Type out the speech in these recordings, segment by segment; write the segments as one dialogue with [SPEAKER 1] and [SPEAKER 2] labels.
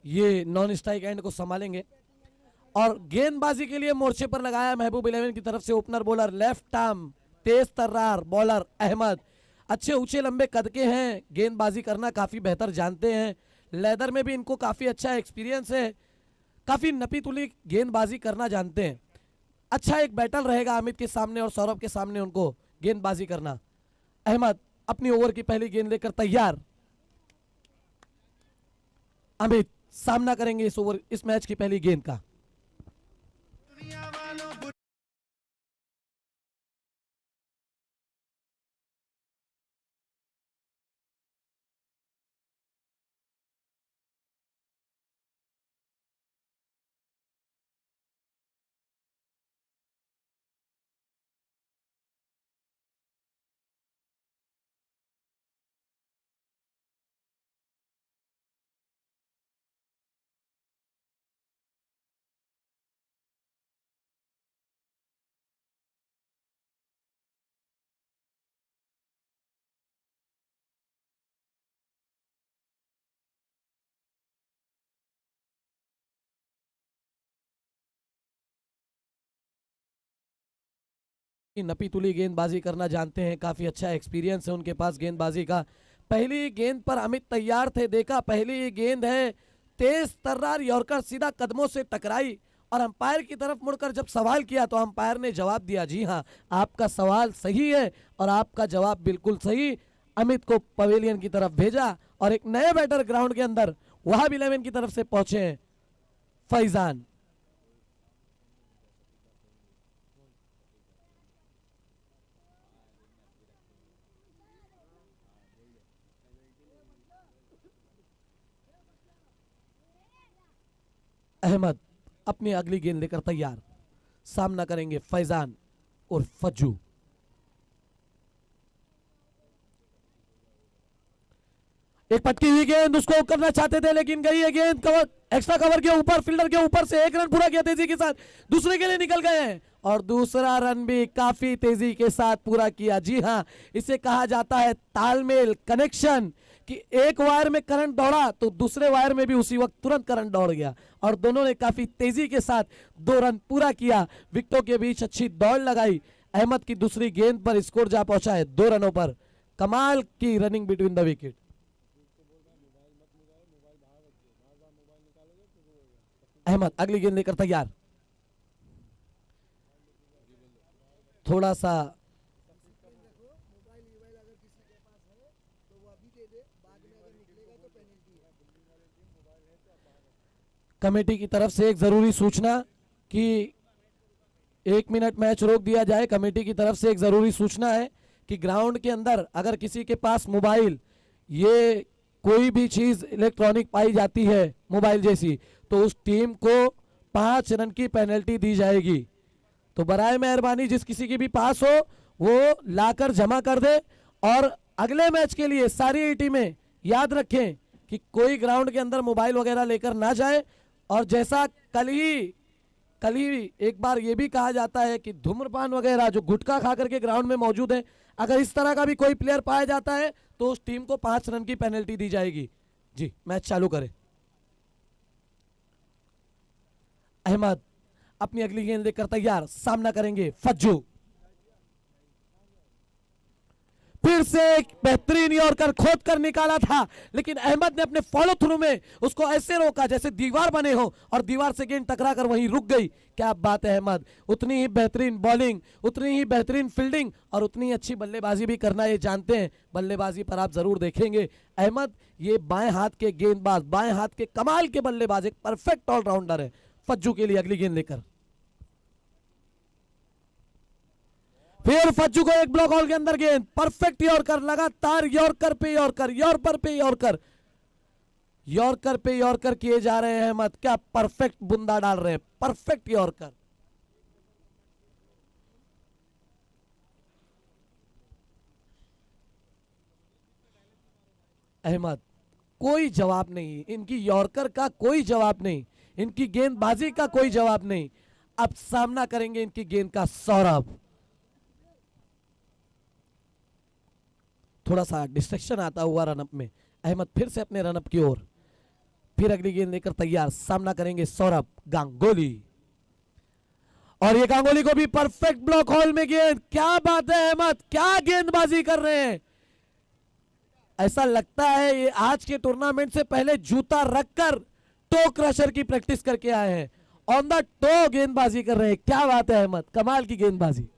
[SPEAKER 1] ये non strike and को संभालेंगे। और गेंदबाजी के लिए मोर्चे पर लगाया महबूब 11 की तरफ से ओपनर बॉलर लेफ्ट आर्म तेज तर्रार बॉलर अहमद। अच्छे ऊंचे लंबे कद के हैं, गेंदबाजी करना काफी बेहतर जानते हैं, लेदर में भी इनको काफी अच्छा एक्सपीरियंस है, काफी नपी तुली गेंदबाजी करना जानते हैं। अच्छा एक बैटल रहेगा अमित के सामने और सौरभ के सामने उनको गेंदबाजी करना। अहमद अपनी ओवर की पहली गेंद लेकर तैयार। अमित सामना करेंगे इस मैच की पहली गेंद का। नपी तुली गेंदबाजी करना जानते हैं, काफी अच्छा एक्सपीरियंस है उनके पास गेंदबाजी का। पहली गेंद पर अमित तैयार थे, देखा पहली गेंद है, तेज तर्रार यॉर्कर सीधा कदमों से टकराई और अंपायर की तरफ मुड़कर जब सवाल किया तो अंपायर ने जवाब दिया, जी हाँ आपका सवाल सही है और आपका जवाब बिल्कुल सही। अमित को पवेलियन की तरफ भेजा और एक नए बैटर ग्राउंड के अंदर वहाब 11 की तरफ से पहुंचे हैं फैजान। अहमद अपनी अगली गेंद लेकर तैयार, सामना करेंगे फैजान और फज्जू। एक पटकी हुई गेंद उसको करना चाहते थे लेकिन गई है गेंद कवर, एक्स्ट्रा कवर के ऊपर, फील्डर के ऊपर से एक रन पूरा किया तेजी के साथ, दूसरे के लिए निकल गए हैं और दूसरा रन भी काफी तेजी के साथ पूरा किया। जी हाँ, इसे कहा जाता है तालमेल, कनेक्शन, कि एक वायर में करंट दौड़ा तो दूसरे वायर में भी उसी वक्त तुरंत करंट दौड़ गया और दोनों ने काफी तेजी के साथ 2 रन पूरा किया। विकेटों के बीच अच्छी दौड़ लगाई, अहमद की दूसरी गेंद पर स्कोर जा पहुंचा है 2 रनों पर। कमाल की running between the wicket. Ahmed अगली गेंद लेकर तैयार, थोड़ा सा कमेटी की तरफ से एक जरूरी सूचना कि 1 मिनट मैच रोक दिया जाए। कमेटी की तरफ से एक जरूरी सूचना है कि ग्राउंड के अंदर अगर किसी के पास मोबाइल, ये कोई भी चीज इलेक्ट्रॉनिक पाई जाती है मोबाइल जैसी, तो उस टीम को 5 रन की पेनल्टी दी जाएगी। तो बराए मेहरबानी जिस किसी के भी पास हो वो लाकर जमा कर दे और अगले मैच के लिए सारी टीमें याद रखें कि कोई ग्राउंड के अंदर मोबाइल वगैरह लेकर ना जाए। और जैसा कल ही एक बार ये भी कहा जाता है कि धूम्रपान वगैरह जो गुटखा खा करके ग्राउंड में मौजूद है, अगर इस तरह का भी कोई प्लेयर पाया जाता है तो उस टीम को 5 रन की पेनल्टी दी जाएगी। जी मैच चालू करें। अहमद अपनी अगली गेंद लेकर तैयार, सामना करेंगे फज्जू। फिर से एक बेहतरीन यॉर्कर खोद कर निकाला था, लेकिन अहमद ने अपने फॉलो थ्रू में उसको ऐसे रोका जैसे दीवार बने हो और दीवार से गेंद टकरा कर वहीं रुक गई। क्या बात है अहमद, उतनी ही बेहतरीन बॉलिंग, उतनी ही बेहतरीन फील्डिंग और उतनी अच्छी बल्लेबाजी भी करना ये जानते हैं। बल्लेबाजी पर आप जरूर देखेंगे अहमद, ये बाएं हाथ के गेंदबाज, बाएं हाथ के कमाल के बल्लेबाज, एक परफेक्ट ऑलराउंडर है। फज्जू के लिए अगली गेंद लेकर फिर फज्जू को एक ब्लॉक हॉल के अंदर गेंद, परफेक्ट यॉर्कर, लगातार यॉर्कर पे यॉर्कर, यॉर्कर पे यॉर्कर, यॉर्कर पे यॉर्कर किए जा रहे हैं अहमद। क्या परफेक्ट बुंदा डाल रहे हैं, परफेक्ट यॉर्कर। अहमद कोई जवाब नहीं, इनकी यॉर्कर का कोई जवाब नहीं, इनकी गेंदबाजी का कोई जवाब नहीं। अब सामना करेंगे इनकी गेंद का सौरभ। थोड़ा सा डिस्ट्रैक्शन आता हुआ रनअप में, अहमद फिर से अपने रनअप की ओर, फिर अगली गेंद लेकर तैयार, सामना करेंगे सौरभ गांगुली। और ये गांगुली को भी परफेक्ट ब्लॉक हॉल में गेंद। क्या बात है अहमद, क्या गेंदबाजी कर रहे हैं। ऐसा लगता है ये आज के टूर्नामेंट से पहले जूता रखकर टो क्रशर की प्रैक्टिस करके आए हैं। ऑन द टो गेंदबाजी कर रहे हैं। क्या बात है अहमद, कमाल की गेंदबाजी।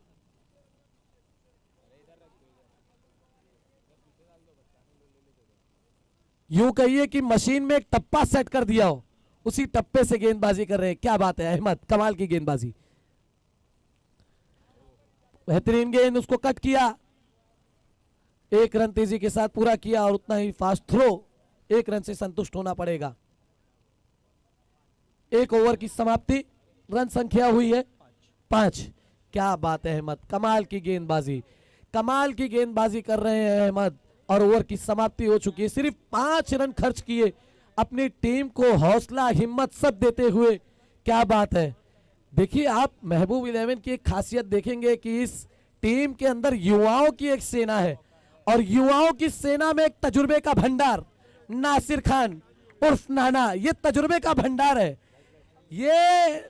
[SPEAKER 1] यूं कहिए कि मशीन में एक टप्पा सेट कर दिया हो, उसी टप्पे से गेंदबाजी कर रहे हैं। क्या बात है अहमद, कमाल की गेंदबाजी। बेहतरीन गेंद, उसको कट किया, एक रन तेजी के साथ पूरा किया और उतना ही फास्ट थ्रो। एक रन से संतुष्ट होना पड़ेगा। एक ओवर की समाप्ति, रन संख्या हुई है 5। क्या बात है अहमद, कमाल की गेंदबाजी, कमाल की गेंदबाजी कर रहे हैं अहमद। और ओवर की समाप्ति हो चुकी है। सिर्फ 5 रन खर्च किए, अपनी टीम को हौसला हिम्मत सब देते हुए। क्या बात है। देखिए आप महबूब 11 की एक खासियत देखेंगे कि इस टीम के अंदर युवाओं की एक सेना है और युवाओं की सेना में एक तजुर्बे का भंडार, नासिर खान उर्फ नाना, ये तजुर्बे का भंडार है। ये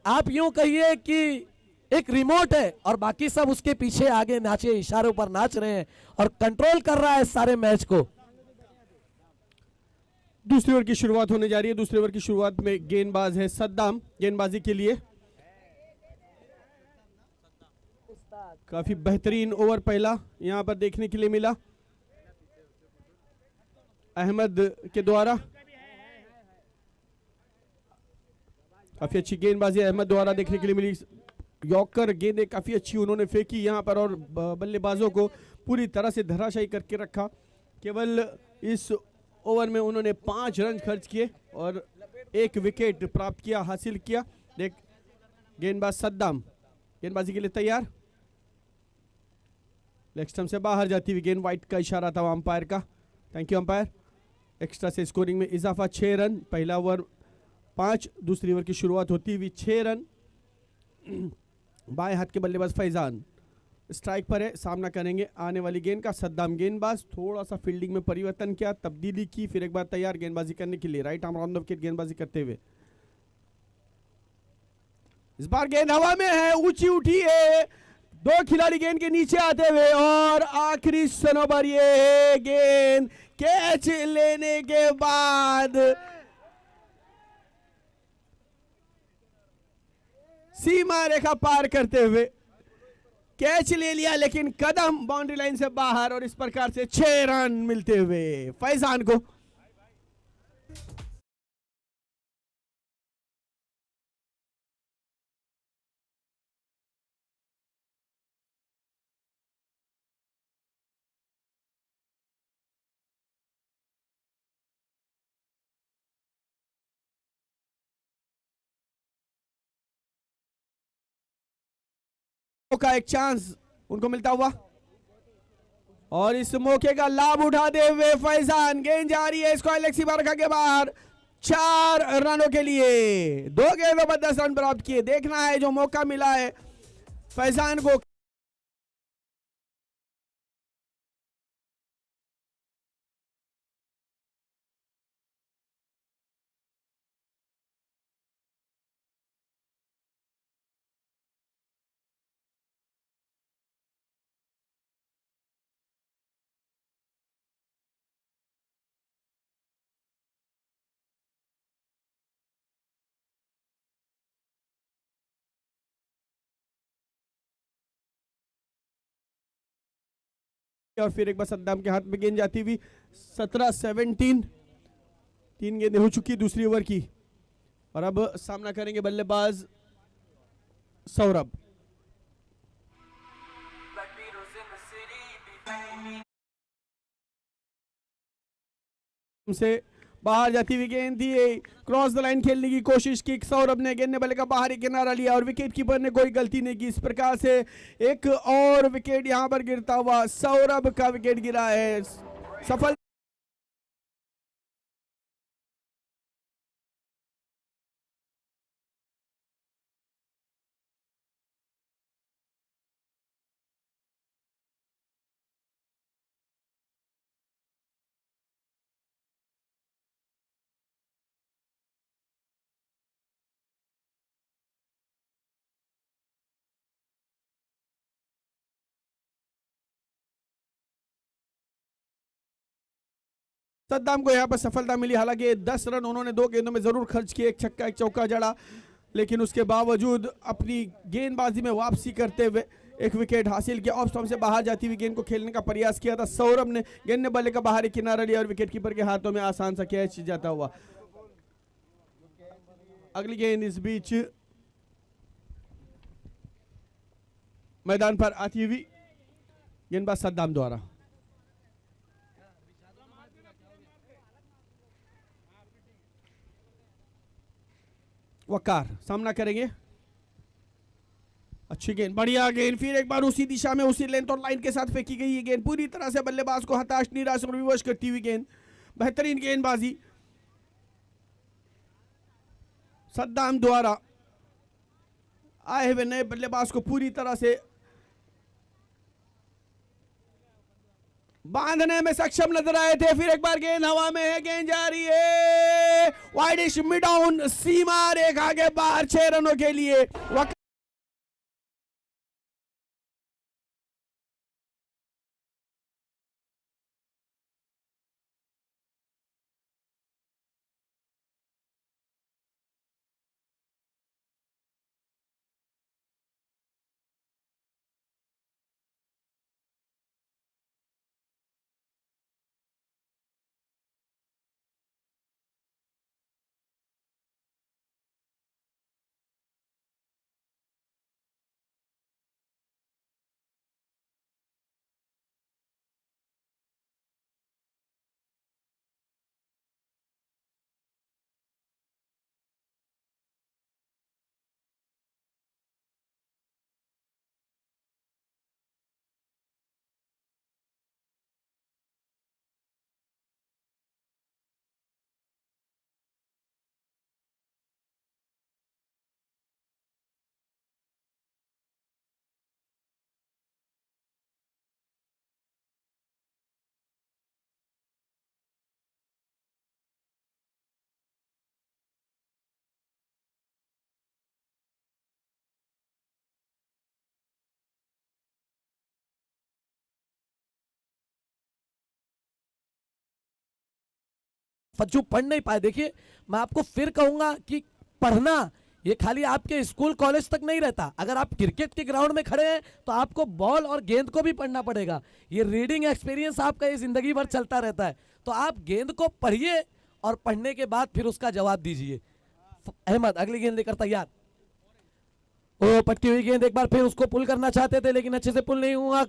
[SPEAKER 1] आप यूं कहिए कि एक रिमोट है और बाकी सब उसके पीछे आगे नाचे, इशारों पर नाच रहे हैं और कंट्रोल कर रहा है सारे मैच को।
[SPEAKER 2] दूसरी ओवर की शुरुआत होने जा रही है। दूसरी ओवर की शुरुआत में गेंदबाज है सद्दाम गेंदबाजी के लिए। काफी बेहतरीन ओवर पहला यहां पर देखने के लिए मिला अहमद के द्वारा। काफी अच्छी गेंदबाजी अहमद द्वारा देखने के लिए मिली। यॉर्कर गेंदें काफी अच्छी उन्होंने फेंकी यहां पर और बल्लेबाजों को पूरी तरह से धराशायी करके रखा। केवल इस ओवर में उन्होंने 5 रन खर्च किए और 1 विकेट प्राप्त किया, हासिल किया। देख गेंदबाज सद्दाम गेंदबाजी के लिए तैयार, लेग स्टंप से बाहर जाती हुई गेंद, वाइट का इशारा था अंपायर का। Thank you umpire. एक्स्ट्रा से स्कोरिंग में इजाफा, 6 रन। पहला ओवर 5, दूसरी ओवर की शुरुआत होती हुई 6 रन। बाएं हाथ के बल्लेबाज फैजान स्ट्राइक पर है, सामना करेंगे आने वाली गेंद का सद्दाम गेंदबाज। थोड़ा सा फील्डिंग में परिवर्तन किया, तब्दीली की, फिर एक बार तैयार गेंदबाजी करने के लिए right arm round of wicket गेंदबाजी करते हुए। इस बार गेंद हवा में है, ऊंची उठी है, 2 खिलाड़ी गेंद के नीचे आते हुए और आखिरी क्षणों पर ये गेंद कैच लेने के बाद सीमा रेखा पार करते हुए कैच ले लिया, लेकिन कदम बाउंड्री लाइन से बाहर और इस प्रकार से 6 रन मिलते हुए फैजान को। का एक चांस उनको मिलता हुआ और इस मौके का लाभ उठाते हुए फैजान गेंद जा रही है इसको एलेक्सी बारका के बाहर 4 रनों के लिए। 2 गेंदों पर 10 रन प्राप्त किए। देखना है जो मौका मिला है फैजान को। और फिर एक बार सद्दाम के हाथ में गेंद जाती हुई 17-17। 3 गेंदें हो चुकी दूसरी ओवर की और अब सामना करेंगे बल्लेबाज सौरभ। से बाहर जाती हुई गेंद दी, क्रॉस द लाइन खेलने की कोशिश की सौरभ ने, गेंद ने बल्ले का बाहरी किनारा लिया और विकेट कीपर ने कोई गलती नहीं की। इस प्रकार से एक और विकेट यहां पर गिरता हुआ सौरभ का विकेट गिरा है। सफल सद्दाम को यहां पर सफलता मिली। हालांकि 10 रन उन्होंने 2 गेंदों में जरूर खर्च किए, एक छक्का एक चौका जड़ा, लेकिन उसके बावजूद अपनी गेंदबाजी में वापसी करते हुए एक विकेट हासिल किया। ऑफ स्टंप से बाहर जाती हुई गेंद को खेलने का प्रयास किया था सौरभ ने, गेंद ने बल्ले का बाहरी किनारा लिया और विकेट कीपर के हाथों में आसान सा कैच जाता हुआ। अगली गेंद इस बीच मैदान पर आती हुई गेंदबाज सद्दाम द्वारा। वकार सामना करेंगे। अच्छी गेंद, बढ़िया गेंद, फिर एक बार उसी दिशा में उसी लेंथ और लाइन के साथ फेंकी गई ये गेंद, पूरी तरह से बल्लेबाज को हताश निराश और विवश करती हुई गेंद। बेहतरीन गेंदबाजी सद्दाम द्वारा आए हुए नए बल्लेबाज को पूरी तरह से बांधने में सक्षम नजर आए थे। फिर एक बार गेंद हवा में है, गेंद जा रही है वाइडिश मिड डाउन, सीमा रेखा के बाहर 6 रनों के लिए।
[SPEAKER 1] फज्जू पढ़ नहीं पाए। देखिए मैं आपको फिर कहूंगा कि पढ़ना ये खाली आपके स्कूल कॉलेज तक नहीं रहता। अगर आप क्रिकेट के ग्राउंड में खड़े हैं तो आपको बॉल और गेंद को भी पढ़ना पड़ेगा। ये रीडिंग एक्सपीरियंस आपका ये जिंदगी भर चलता रहता है। तो आप गेंद को पढ़िए और पढ़ने के बाद फिर उसका जवाब दीजिए। अहमद अगली गेंद लेकर तैयार। ओ पटकी हुई गेंद, एक बार फिर उसको पुल करना चाहते थे लेकिन अच्छे से पुल नहीं हुआ।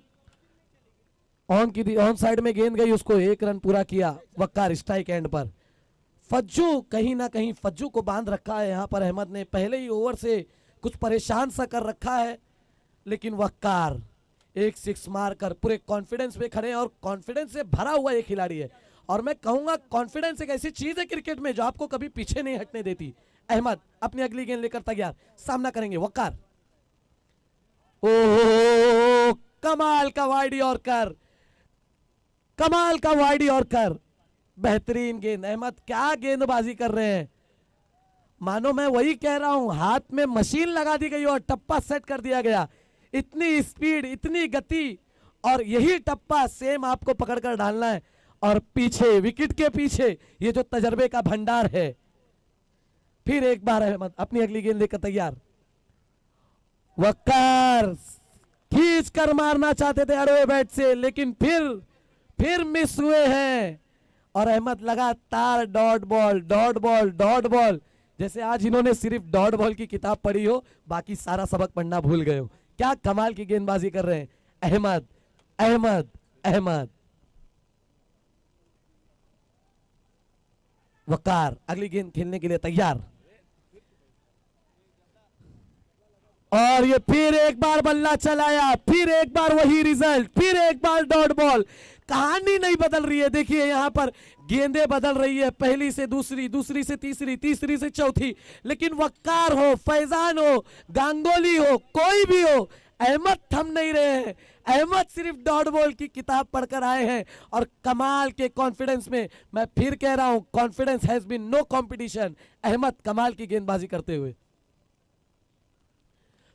[SPEAKER 1] ऑन साइड में गेंद गई, उसको 1 रन पूरा किया वक्कार स्ट्राइक एंड पर। फज्जू कहीं ना कहीं फज्जू को बांध रखा है यहाँ पर अहमद ने, पहले ही ओवर से कुछ परेशान सा कर रखा है। लेकिन वक्कार एक 6 मारकर पूरे कॉन्फिडेंस में खड़े हैं और कॉन्फिडेंस से भरा हुआ एक खिलाड़ी है। और मैं कहूंगा कॉन्फिडेंस एक ऐसी चीज है क्रिकेट में जो आपको कभी पीछे नहीं हटने देती। अहमद अपनी अगली गेंद लेकर तैयार, सामना करेंगे वक्कार। ओह कमाल का वाइड यॉर्कर, कमाल का वाइड यॉर्कर, बेहतरीन गेंद। अहमद क्या गेंदबाजी कर रहे हैं, मानो मैं वही कह रहा हूं हाथ में मशीन लगा दी गई और टप्पा सेट कर दिया गया। इतनी स्पीड, इतनी गति, और यही टप्पा सेम आपको पकड़कर डालना है। और पीछे विकेट के पीछे ये जो तजर्बे का भंडार है। फिर एक बार अहमद अपनी अगली गेंद लेकर तैयार। वक्कार खींच कर मारना चाहते थे अड़वे बैट से, लेकिन फिर मिस हुए हैं। और अहमद लगातार dot ball dot ball dot ball, जैसे आज इन्होंने सिर्फ डॉट बॉल की किताब पढ़ी हो, बाकी सारा सबक पढ़ना भूल गए हो। क्या कमाल की गेंदबाजी कर रहे हैं अहमद अहमद अहमद। वकार अगली गेंद खेलने के लिए तैयार, और ये फिर एक बार बल्ला चलाया, फिर एक बार वही रिजल्ट, फिर एक बार डॉट बॉल। कहानी नहीं बदल रही है, देखिए यहां पर गेंदें बदल रही है, पहली से दूसरी, दूसरी से तीसरी, तीसरी से चौथी, लेकिन वक्कार हो, फैजान हो, गांगुली हो, कोई भी हो, अहमद थम नहीं रहे हैं। अहमद सिर्फ डॉट बॉल की किताब पढ़कर आए हैं और कमाल के कॉन्फिडेंस में, मैं फिर कह रहा हूं, confidence has been no competition. Ahmed कमाल की गेंदबाजी करते हुए,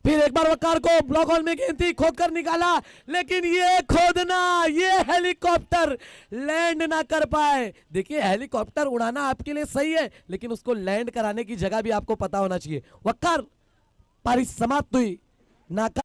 [SPEAKER 1] फिर एक बार वकार को ब्लॉक हॉल में गेंद थी, खोद कर निकाला, लेकिन ये खोदना, ये हेलीकॉप्टर लैंड ना कर पाए। देखिए हेलीकॉप्टर उड़ाना आपके लिए सही है, लेकिन उसको लैंड कराने की जगह भी आपको पता होना चाहिए। वकार पारी समाप्त हुई, नाका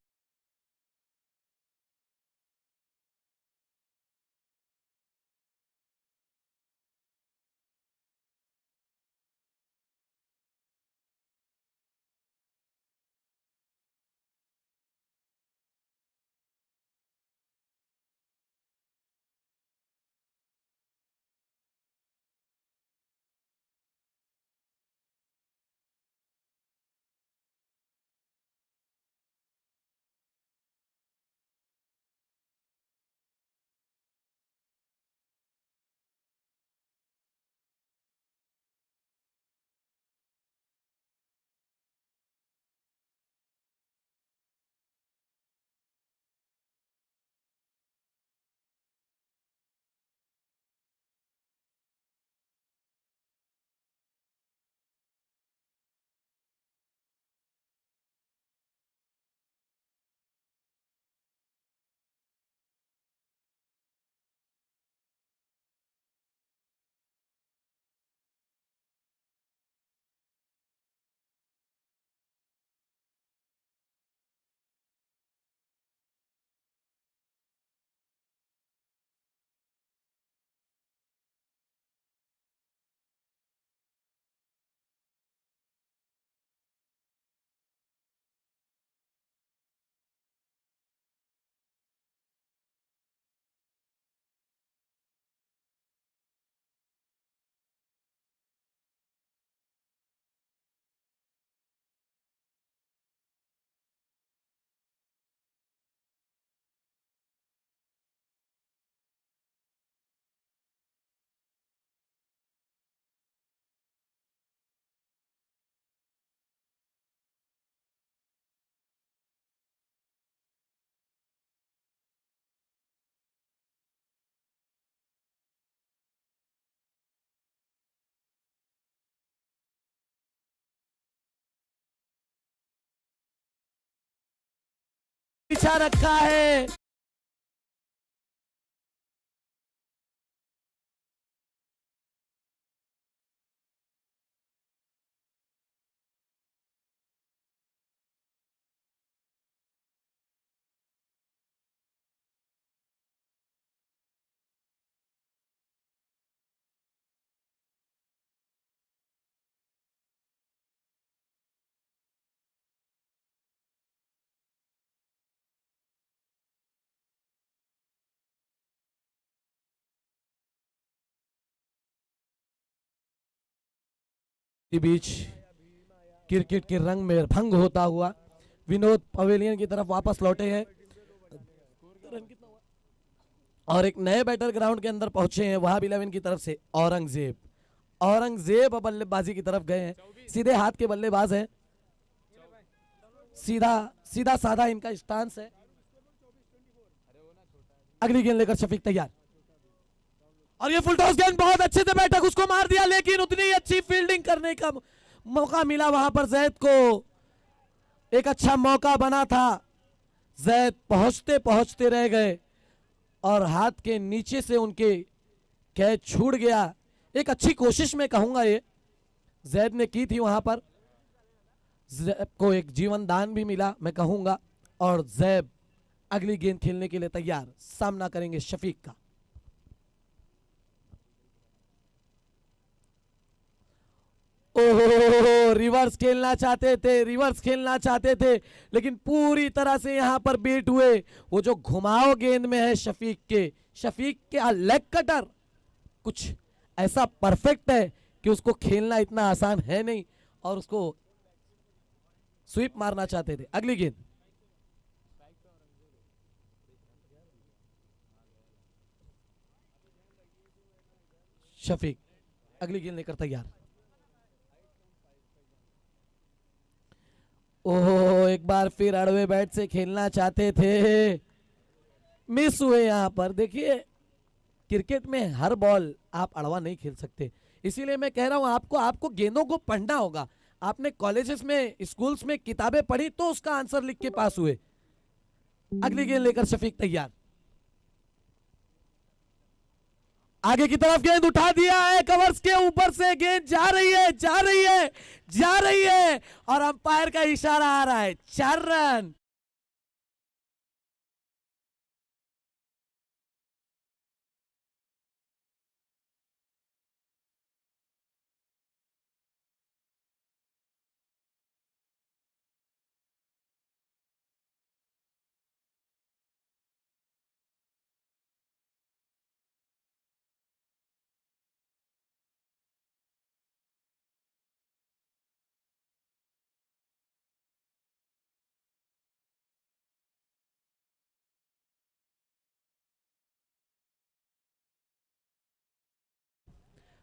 [SPEAKER 1] पीछा रखा है। के बीच क्रिकेट के रंग में भंग होता हुआ विनोद पवेलियन की तरफ वापस लौटे हैं, और एक नए बैटर ग्राउंड के अंदर पहुंचे हैं वहाब 11 की तरफ से औरंगजेब। औरंगजेब बल्लेबाजी की तरफ गए हैं, सीधे हाथ के बल्लेबाज हैं, सीधा सीधा साधा इनका स्टांस है। अगली गेंद लेकर शफीक तैयार, और ये फुल टॉस गेंद बहुत अच्छे से बैठक उसको मार दिया, लेकिन उतनी अच्छी फील्डिंग करने का मौका मिला वहां पर जैद को, एक अच्छा मौका बना था, जैद पहुंचते पहुंचते रह गए और हाथ के नीचे से उनके कैच छूट गया। एक अच्छी कोशिश मैं कहूंगा ये जैद ने की थी वहां पर, जैद को एक जीवन दान भी मिला मैं कहूंगा, और जैद अगली गेंद खेलने के लिए तैयार, सामना करेंगे शफीक का। ओहो, रिवर्स खेलना चाहते थे, रिवर्स खेलना चाहते थे, लेकिन पूरी तरह से यहां पर बीट हुए। वो जो घुमाव गेंद में है शफीक के लेग कटर कुछ ऐसा परफेक्ट है कि उसको खेलना इतना आसान है नहीं, और उसको स्वीप मारना चाहते थे। अगली गेंद शफीक, अगली गेंद लेकर तैयार। ओहो, एक बार फिर अड़वे बैट से खेलना चाहते थे, मिस हुए यहां पर। देखिए, क्रिकेट में हर बॉल आप अड़वा नहीं खेल सकते, इसीलिए मैं कह रहा हूं आपको गेंदों को पढ़ना होगा। आपने कॉलेजेस में, स्कूल्स में किताबें पढ़ी तो उसका आंसर लिख के पास हुए। अगली गेंद लेकर शफीक तैयार। आगे की तरफ गेंद उठा दिया है, कवर्स के ऊपर से गेंद जा रही है, जा रही है, जा रही है, और अंपायर का इशारा आ रहा है, 4 रन।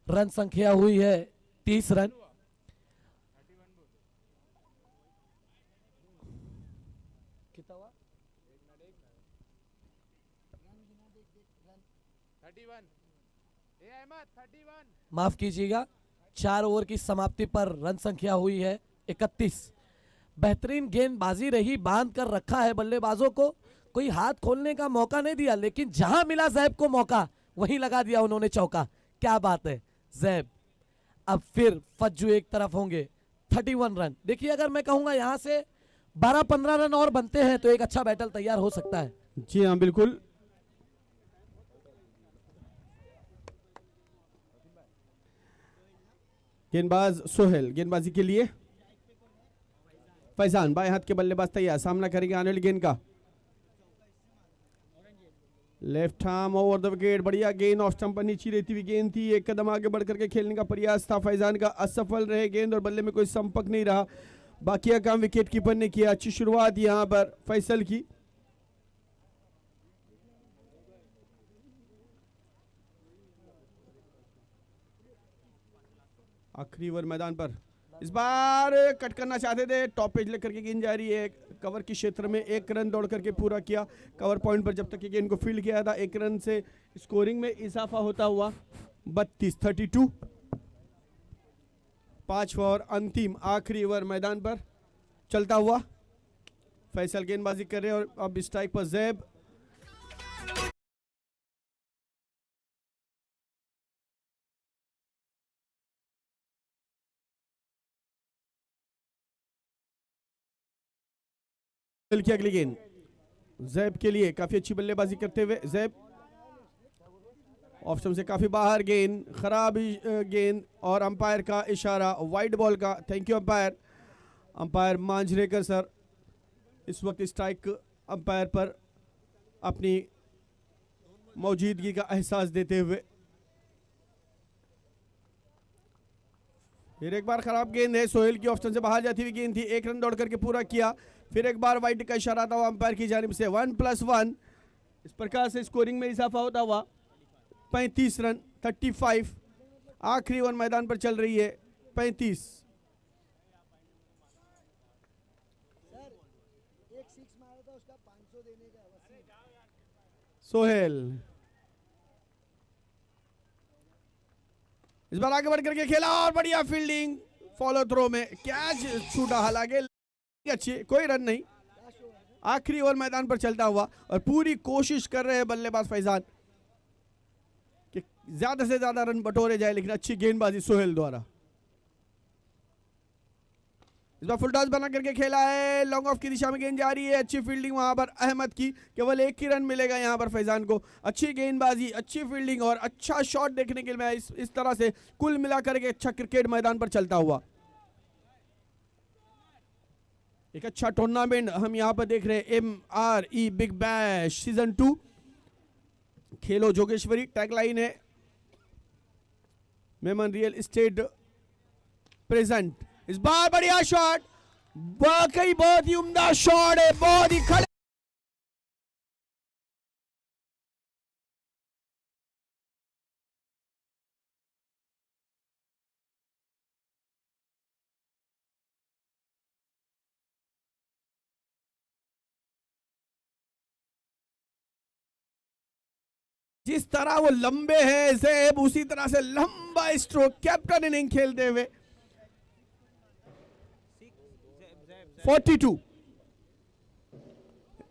[SPEAKER 1] रन संख्या हुई है 30 रन। कितना हुआ? 31। माफ कीजिएगा, 4 ओवर की समाप्ति पर रन संख्या हुई है 31। बेहतरीन गेंदबाजी रही, बांध कर रखा है बल्लेबाजों को, कोई हाथ खोलने का मौका नहीं दिया, लेकिन जहां मिला जैब को मौका वहीं लगा दिया उन्होंने चौका। क्या बात है जैब। अब फिर फज्जू एक तरफ होंगे, 31 रन। देखिए, अगर मैं कहूंगा यहां से 12-15 रन और बनते हैं तो एक अच्छा बैटल तैयार हो सकता है।
[SPEAKER 2] जी हाँ, बिल्कुल। गेंदबाज सोहेल गेंदबाजी के लिए, फैजान बाएं हाथ के बल्लेबाज तैयार, सामना करेंगे आने वाली गेंद का। Left arm over the wicket, बढ़िया गेंद, ऑफ स्टंप पर नीचे रहती हुई गेंद थी। एक कदम आगे बढ़ करके खेलने का प्रयास था फैजान का, असफल रहे गेंद और बल्ले में कोई संपर्क नहीं रहा। बाकी काम विकेट कीपर ने किया। अच्छी शुरुआत यहां पर फैसल की। आखिरी ओवर मैदान पर, इस बार कट करना चाहते थे, टॉप पेज लेकर के गेंद जा रही है, कवर के क्षेत्र में 1 रन दौड़ करके पूरा किया। कवर पॉइंट पर जब तक गेंद को फील्ड किया था, 1 रन से स्कोरिंग में इजाफा होता हुआ 32 5वां और अंतिम आखिरी ओवर मैदान पर चलता हुआ। फैसल गेंदबाजी कर रहे हैं और अब स्ट्राइक पर जैब। की अगली गेंद जैब के लिए, काफी अच्छी बल्लेबाजी करते हुए जैब, ऑप्शन से काफी बाहर गेंद, खराब गेंद, और अंपायर का इशारा वाइड बॉल का। Thank you umpire, umpire Manjrekar sir इस वक्त स्ट्राइक अंपायर पर अपनी मौजूदगी का एहसास देते हुए। फिर एक बार खराब गेंद है, सोहेल की ऑप्शन से बाहर जाती हुई गेंद थी, 1 रन दौड़ करके पूरा किया। फिर एक बार वाइड का इशारा था अंपायर की जानिब से, 1+1। इस प्रकार से स्कोरिंग में इजाफा होता हुआ 35 रन, 35। आखिरी ओवर मैदान पर चल रही है, 35। सोहेल इस बार आगे बढ़ करके खेला और बढ़िया फील्डिंग, फॉलो थ्रो में कैच छूटा, हालांकि अच्छी, कोई रन नहीं। आखिरी ओवर मैदान पर चलता हुआ और पूरी कोशिश कर रहे हैं बल्लेबाज फैजान कि ज्यादा से ज्यादा रन बटोरे जाए, लेकिन अच्छी गेंदबाजी सोहेल द्वारा। इस बार फुल टॉस बना करके खेला है, लॉन्ग ऑफ की दिशा में गेंद जा रही है, अच्छी फील्डिंग वहां पर अहमद की, केवल एक ही रन मिलेगा यहां पर फैजान को। अच्छी गेंदबाजी, अच्छी फील्डिंग और अच्छा शॉट देखने के लिए इस तरह से कुल मिलाकर के अच्छा क्रिकेट मैदान पर चलता हुआ। एक अच्छा टूर्नामेंट हम यहां पर देख रहे हैं, MRE बिग बैश सीजन 2 खेलो जोगेश्वरी टैगलाइन है, मेमन रियल एस्टेट प्रेजेंट। इस बार बढ़िया शॉट, वाकई बहुत ही उम्दा शॉट है, बहुत ही खड़े जिस तरह वो लंबे हैं ज़ैब, उसी तरह से लंबा स्ट्रोक कैप्टन इनिंग खेलते हुए 42।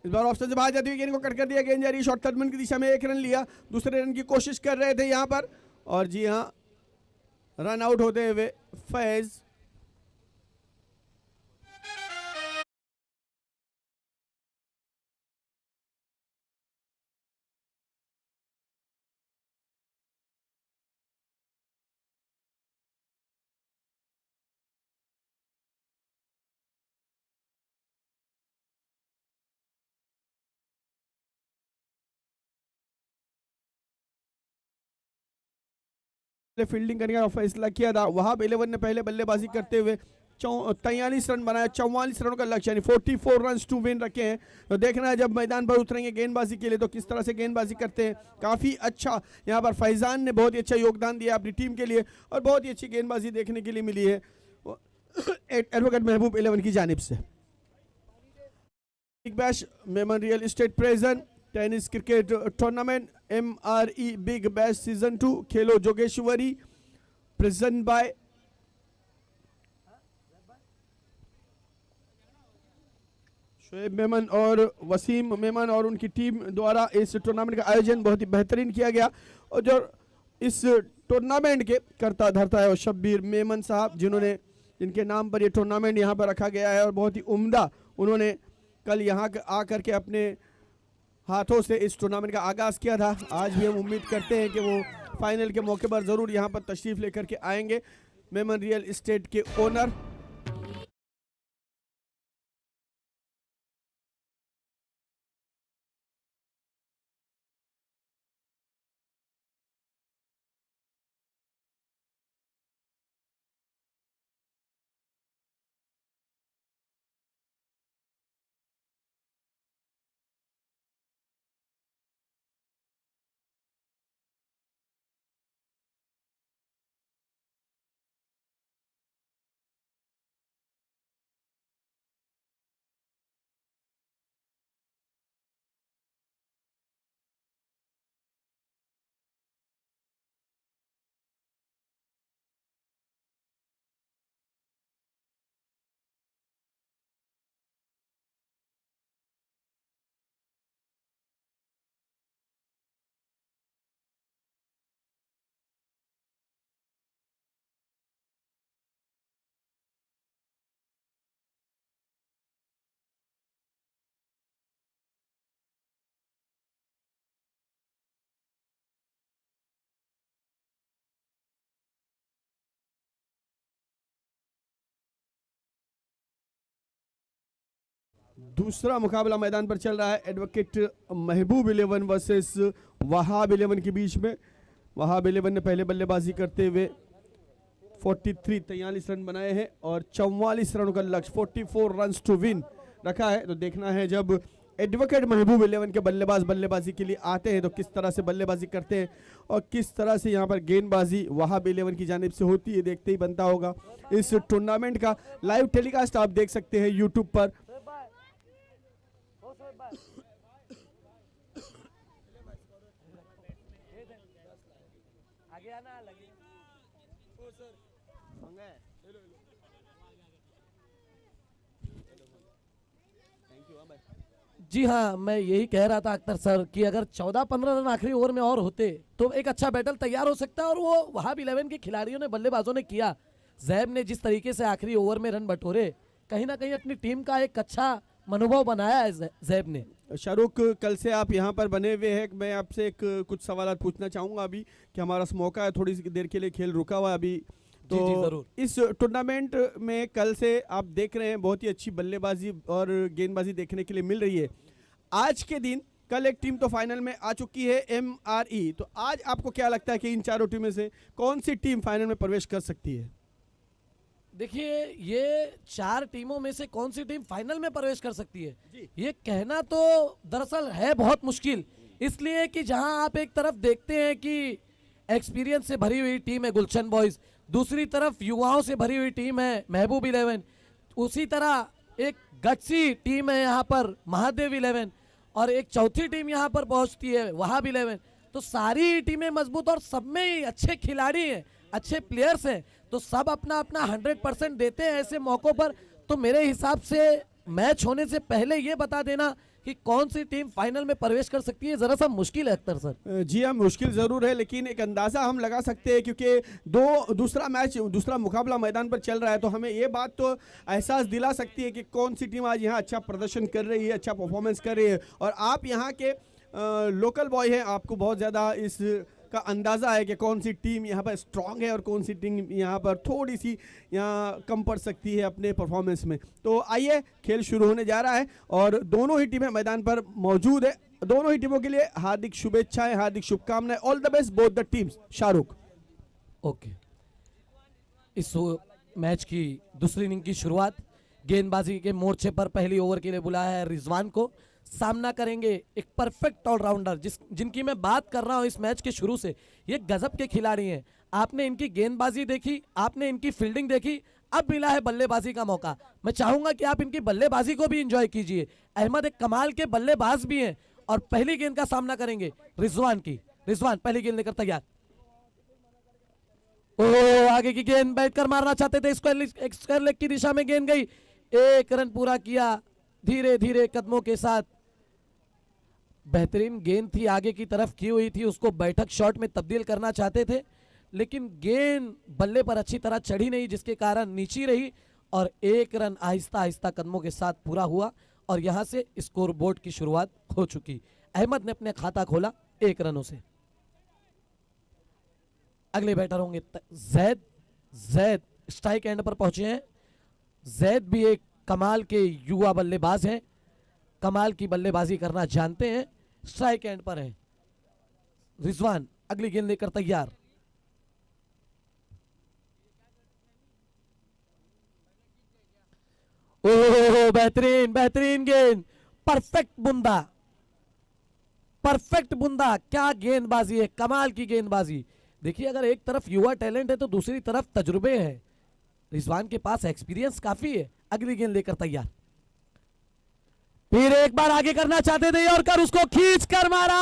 [SPEAKER 2] इस बार ऑफ से बाहर जाती हुई गेंद को कट कर दिया, गेंद जा रही शॉर्ट थर्ड मैन की दिशा में, एक रन लिया, दूसरे रन की कोशिश कर रहे थे यहां पर, और जी हां रन आउट होते हुए फैज। फील्डिंग करने का फैसला किया था, वहाब 11 ने पहले बल्लेबाजी करते हुए 43 रन बनाया, 44 रनों का लक्ष्य यानी 44 रन टू विन रखे हैं। तो देखना है जब मैदान पर उतरेंगे गेंदबाजी के लिए तो किस तरह से गेंदबाजी करते हैं। काफ़ी अच्छा यहाँ पर फैजान ने बहुत ही अच्छा योगदान दिया अपनी टीम के लिए और बहुत ही अच्छी गेंदबाजी देखने के लिए मिली है एडवोकेट महबूब 11 की जानिब से। Big bash Memon real estate present tennis cricket tournament MRE big bash season 2 Khelo Jogeshwari present by Shoaib Memon और वसीम मेमन और उनकी टीम द्वारा इस टूर्नामेंट का आयोजन बहुत ही बेहतरीन किया गया। और जो इस टूर्नामेंट के करता धरता है वो शब्बीर मेमन साहब, जिन्होंने जिनके नाम पर ये टूर्नामेंट यहाँ पर रखा गया है और बहुत ही उम्दा उन्होंने कल यहाँ आकर के अपने हाथों से इस टूर्नामेंट का आगाज़ किया था। आज भी हम उम्मीद करते हैं कि वो फाइनल के मौके पर ज़रूर यहाँ पर तशरीफ़ लेकर के आएंगे। मेमन रियल एस्टेट के ओनर दूसरा मुकाबला मैदान पर चल रहा है एडवोकेट महबूब 11 वर्सेस वहाब 11 के बीच में। वहाब 11 ने पहले बल्लेबाजी करते हुए 43 रन बनाए हैं और 44 रनों का लक्ष्य 44 रन टू विन रखा है। तो देखना है जब एडवोकेट महबूब 11 के बल्लेबाज बल्लेबाजी के लिए आते हैं तो किस तरह से बल्लेबाजी करते हैं और किस तरह से यहाँ पर गेंदबाजी वहाब 11 की जानिब से होती है, देखते ही बनता होगा। इस टूर्नामेंट का लाइव टेलीकास्ट आप देख सकते हैं यूट्यूब पर।
[SPEAKER 1] जी हाँ, मैं यही कह रहा था अख्तर सर कि अगर 14-15 रन आखिरी ओवर में और होते तो एक अच्छा बैटल तैयार हो सकता है। और वो वहाब 11 के खिलाड़ियों ने बल्लेबाजों ने किया, जैब ने जिस तरीके से आखिरी ओवर में रन बटोरे कहीं ना कहीं अपनी टीम का एक अच्छा मनोभाव बनाया है जैद ने।
[SPEAKER 2] शाहरुख, कल से आप यहाँ पर बने हुए हैं, मैं आपसे कुछ सवाल पूछना चाहूँगा अभी कि हमारा मौका है, थोड़ी सी देर के लिए खेल रुका हुआ है अभी। तो
[SPEAKER 1] जी, जरूर।
[SPEAKER 2] इस टूर्नामेंट में कल से आप देख रहे हैं बहुत ही अच्छी बल्लेबाजी और गेंदबाजी देखने के लिए मिल रही है। आज के दिन कल एक टीम तो फाइनल में आ चुकी है, MRE। तो आज आपको क्या लगता है कि इन चारों टीमों से कौन सी टीम फाइनल में प्रवेश कर सकती है?
[SPEAKER 1] देखिए, ये 4 टीमों में से कौन सी टीम फाइनल में प्रवेश कर सकती है, ये कहना तो दरअसल है बहुत मुश्किल। इसलिए कि जहां आप एक तरफ देखते हैं कि एक्सपीरियंस से भरी हुई टीम है गुलशन बॉयज, दूसरी तरफ युवाओं से भरी हुई टीम है महबूब 11, उसी तरह एक गट्सी टीम है यहाँ पर महादेव 11, और एक चौथी टीम यहाँ पर पहुंचती है वहाब 11। तो सारी टीमें मजबूत और सब में ही अच्छे खिलाड़ी हैं, अच्छे प्लेयर्स हैं, तो सब अपना अपना 100% देते हैं ऐसे मौकों पर। तो मेरे हिसाब से मैच होने से पहले ये बता देना कि कौन सी टीम फाइनल में प्रवेश कर सकती है जरा सा मुश्किल है अख्तर सर।
[SPEAKER 2] जी हाँ, मुश्किल ज़रूर है, लेकिन एक अंदाज़ा हम लगा सकते हैं क्योंकि दूसरा मुकाबला मैदान पर चल रहा है, तो हमें ये बात तो एहसास दिला सकती है कि कौन सी टीम आज यहाँ अच्छा प्रदर्शन कर रही है, अच्छा परफॉर्मेंस कर रही है। और आप यहाँ के लोकल बॉय हैं, आपको बहुत ज़्यादा इस का अंदाज़ा है कि कौन सी टीम यहाँ पर स्ट्रांग है और कौन सी टीम यहाँ पर थोड़ी सी यहाँ कम पड़ सकती है अपने परफॉर्मेंस में। तो आइए, खेल शुरू होने जा रहा है और दोनों ही टीमें मैदान पर मौजूद है। दोनों ही टीमों के लिए हार्दिक शुभेच्छाएं, हार्दिक शुभकामनाएं। All the best both the teams. Shahrukh.
[SPEAKER 1] Okay, इस मैच की दूसरी इनिंग की शुरुआत गेंदबाजी के मोर्चे पर पहली ओवर के लिए बुलाया है रिजवान को। सामना करेंगे एक परफेक्ट ऑलराउंडर जिनकी मैं बात कर रहा हूं इस मैच के शुरू से। ये गजब के खिलाड़ी हैं, आपने इनकी गेंदबाजी देखी, आपने इनकी फील्डिंग देखी, अब मिला है बल्लेबाजी का मौका। मैं चाहूंगा कि आप इनकी बल्लेबाजी को भी एंजॉय कीजिए। अहमद एक कमाल के बल्लेबाज भी हैं और पहली गेंद का सामना करेंगे रिजवान की। रिजवान पहली गेंद लेकर तैयार। ओ, आगे की गेंद बैठकर मारना चाहते थे, स्क्वायर लेग की दिशा में गेंद गई, 1 रन पूरा किया धीरे धीरे कदमों के साथ। बेहतरीन गेंद थी, आगे की तरफ की हुई थी, उसको बैठक शॉट में तब्दील करना चाहते थे, लेकिन गेंद बल्ले पर अच्छी तरह चढ़ी नहीं, जिसके कारण नीची रही और 1 रन आहिस्ता आहिस्ता कदमों के साथ पूरा हुआ और यहां से स्कोर बोर्ड की शुरुआत हो चुकी। अहमद ने अपने खाता खोला 1 रनों से। अगले बैटर होंगे जैद। जैद स्ट्राइक एंड पर पहुंचे हैं। जैद भी एक कमाल के युवा बल्लेबाज हैं, कमाल की बल्लेबाजी करना जानते हैं, स्ट्राइक एंड पर हैं। रिजवान अगली गेंद लेकर तैयार। ओह, बेहतरीन बेहतरीन गेंद, परफेक्ट बुंदा, परफेक्ट बुंदा। क्या गेंदबाजी है, कमाल की गेंदबाजी। देखिए, अगर एक तरफ युवा टैलेंट है तो दूसरी तरफ तजुर्बे हैं। रिजवान के पास एक्सपीरियंस काफी है। अगली गेंद लेकर तैयार। फिर एक बार आगे करना चाहते थे और कर उसको खींच कर मारा।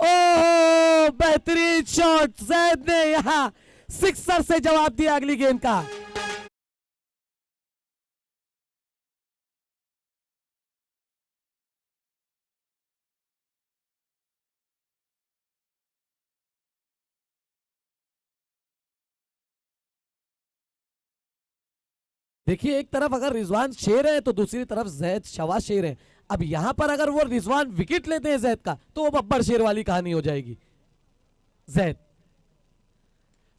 [SPEAKER 1] ओह, बेहतरीन शॉट। जैद ने यहां सिक्सर से जवाब दिया अगली गेंद का। देखिए, एक तरफ अगर रिजवान शेर है तो दूसरी तरफ जैद शवा शेर है। अब यहां पर अगर वो रिजवान विकेट लेते हैं जैद का तो वो बब्बर शेर वाली कहानी हो जाएगी। जैद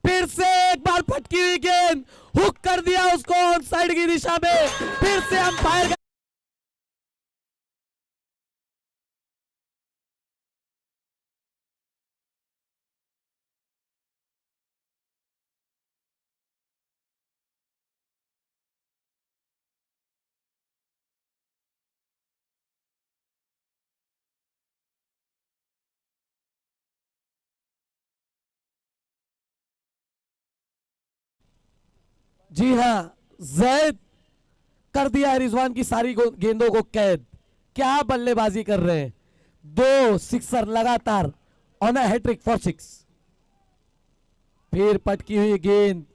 [SPEAKER 1] फिर से एक बार फटकी हुई गेंद, हुक कर दिया उसको ऑन साइड की दिशा में। फिर से अंपायर जी हां, जैद कर दिया है रिजवान की सारी गेंदों को कैद। क्या बल्लेबाजी कर रहे हैं, 2 सिक्सर लगातार ऑन अ हैट्रिक फॉर 6। फिर पटकी हुई गेंद।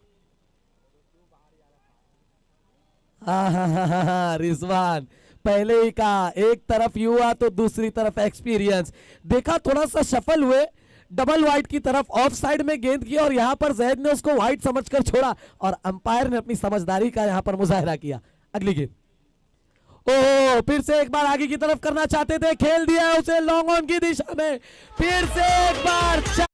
[SPEAKER 1] रिजवान पहले ही कहा, एक तरफ युवा तो दूसरी तरफ एक्सपीरियंस। देखा, थोड़ा सा सफल हुए, डबल वाइड की तरफ ऑफ साइड में गेंद की और यहां पर जैद ने उसको वाइड समझकर छोड़ा और अंपायर ने अपनी समझदारी का यहां पर मुजाहरा किया। अगली गेंद, ओ फिर से एक बार आगे की तरफ करना चाहते थे, खेल दिया उसे लॉन्ग ऑन की दिशा में, फिर से एक बार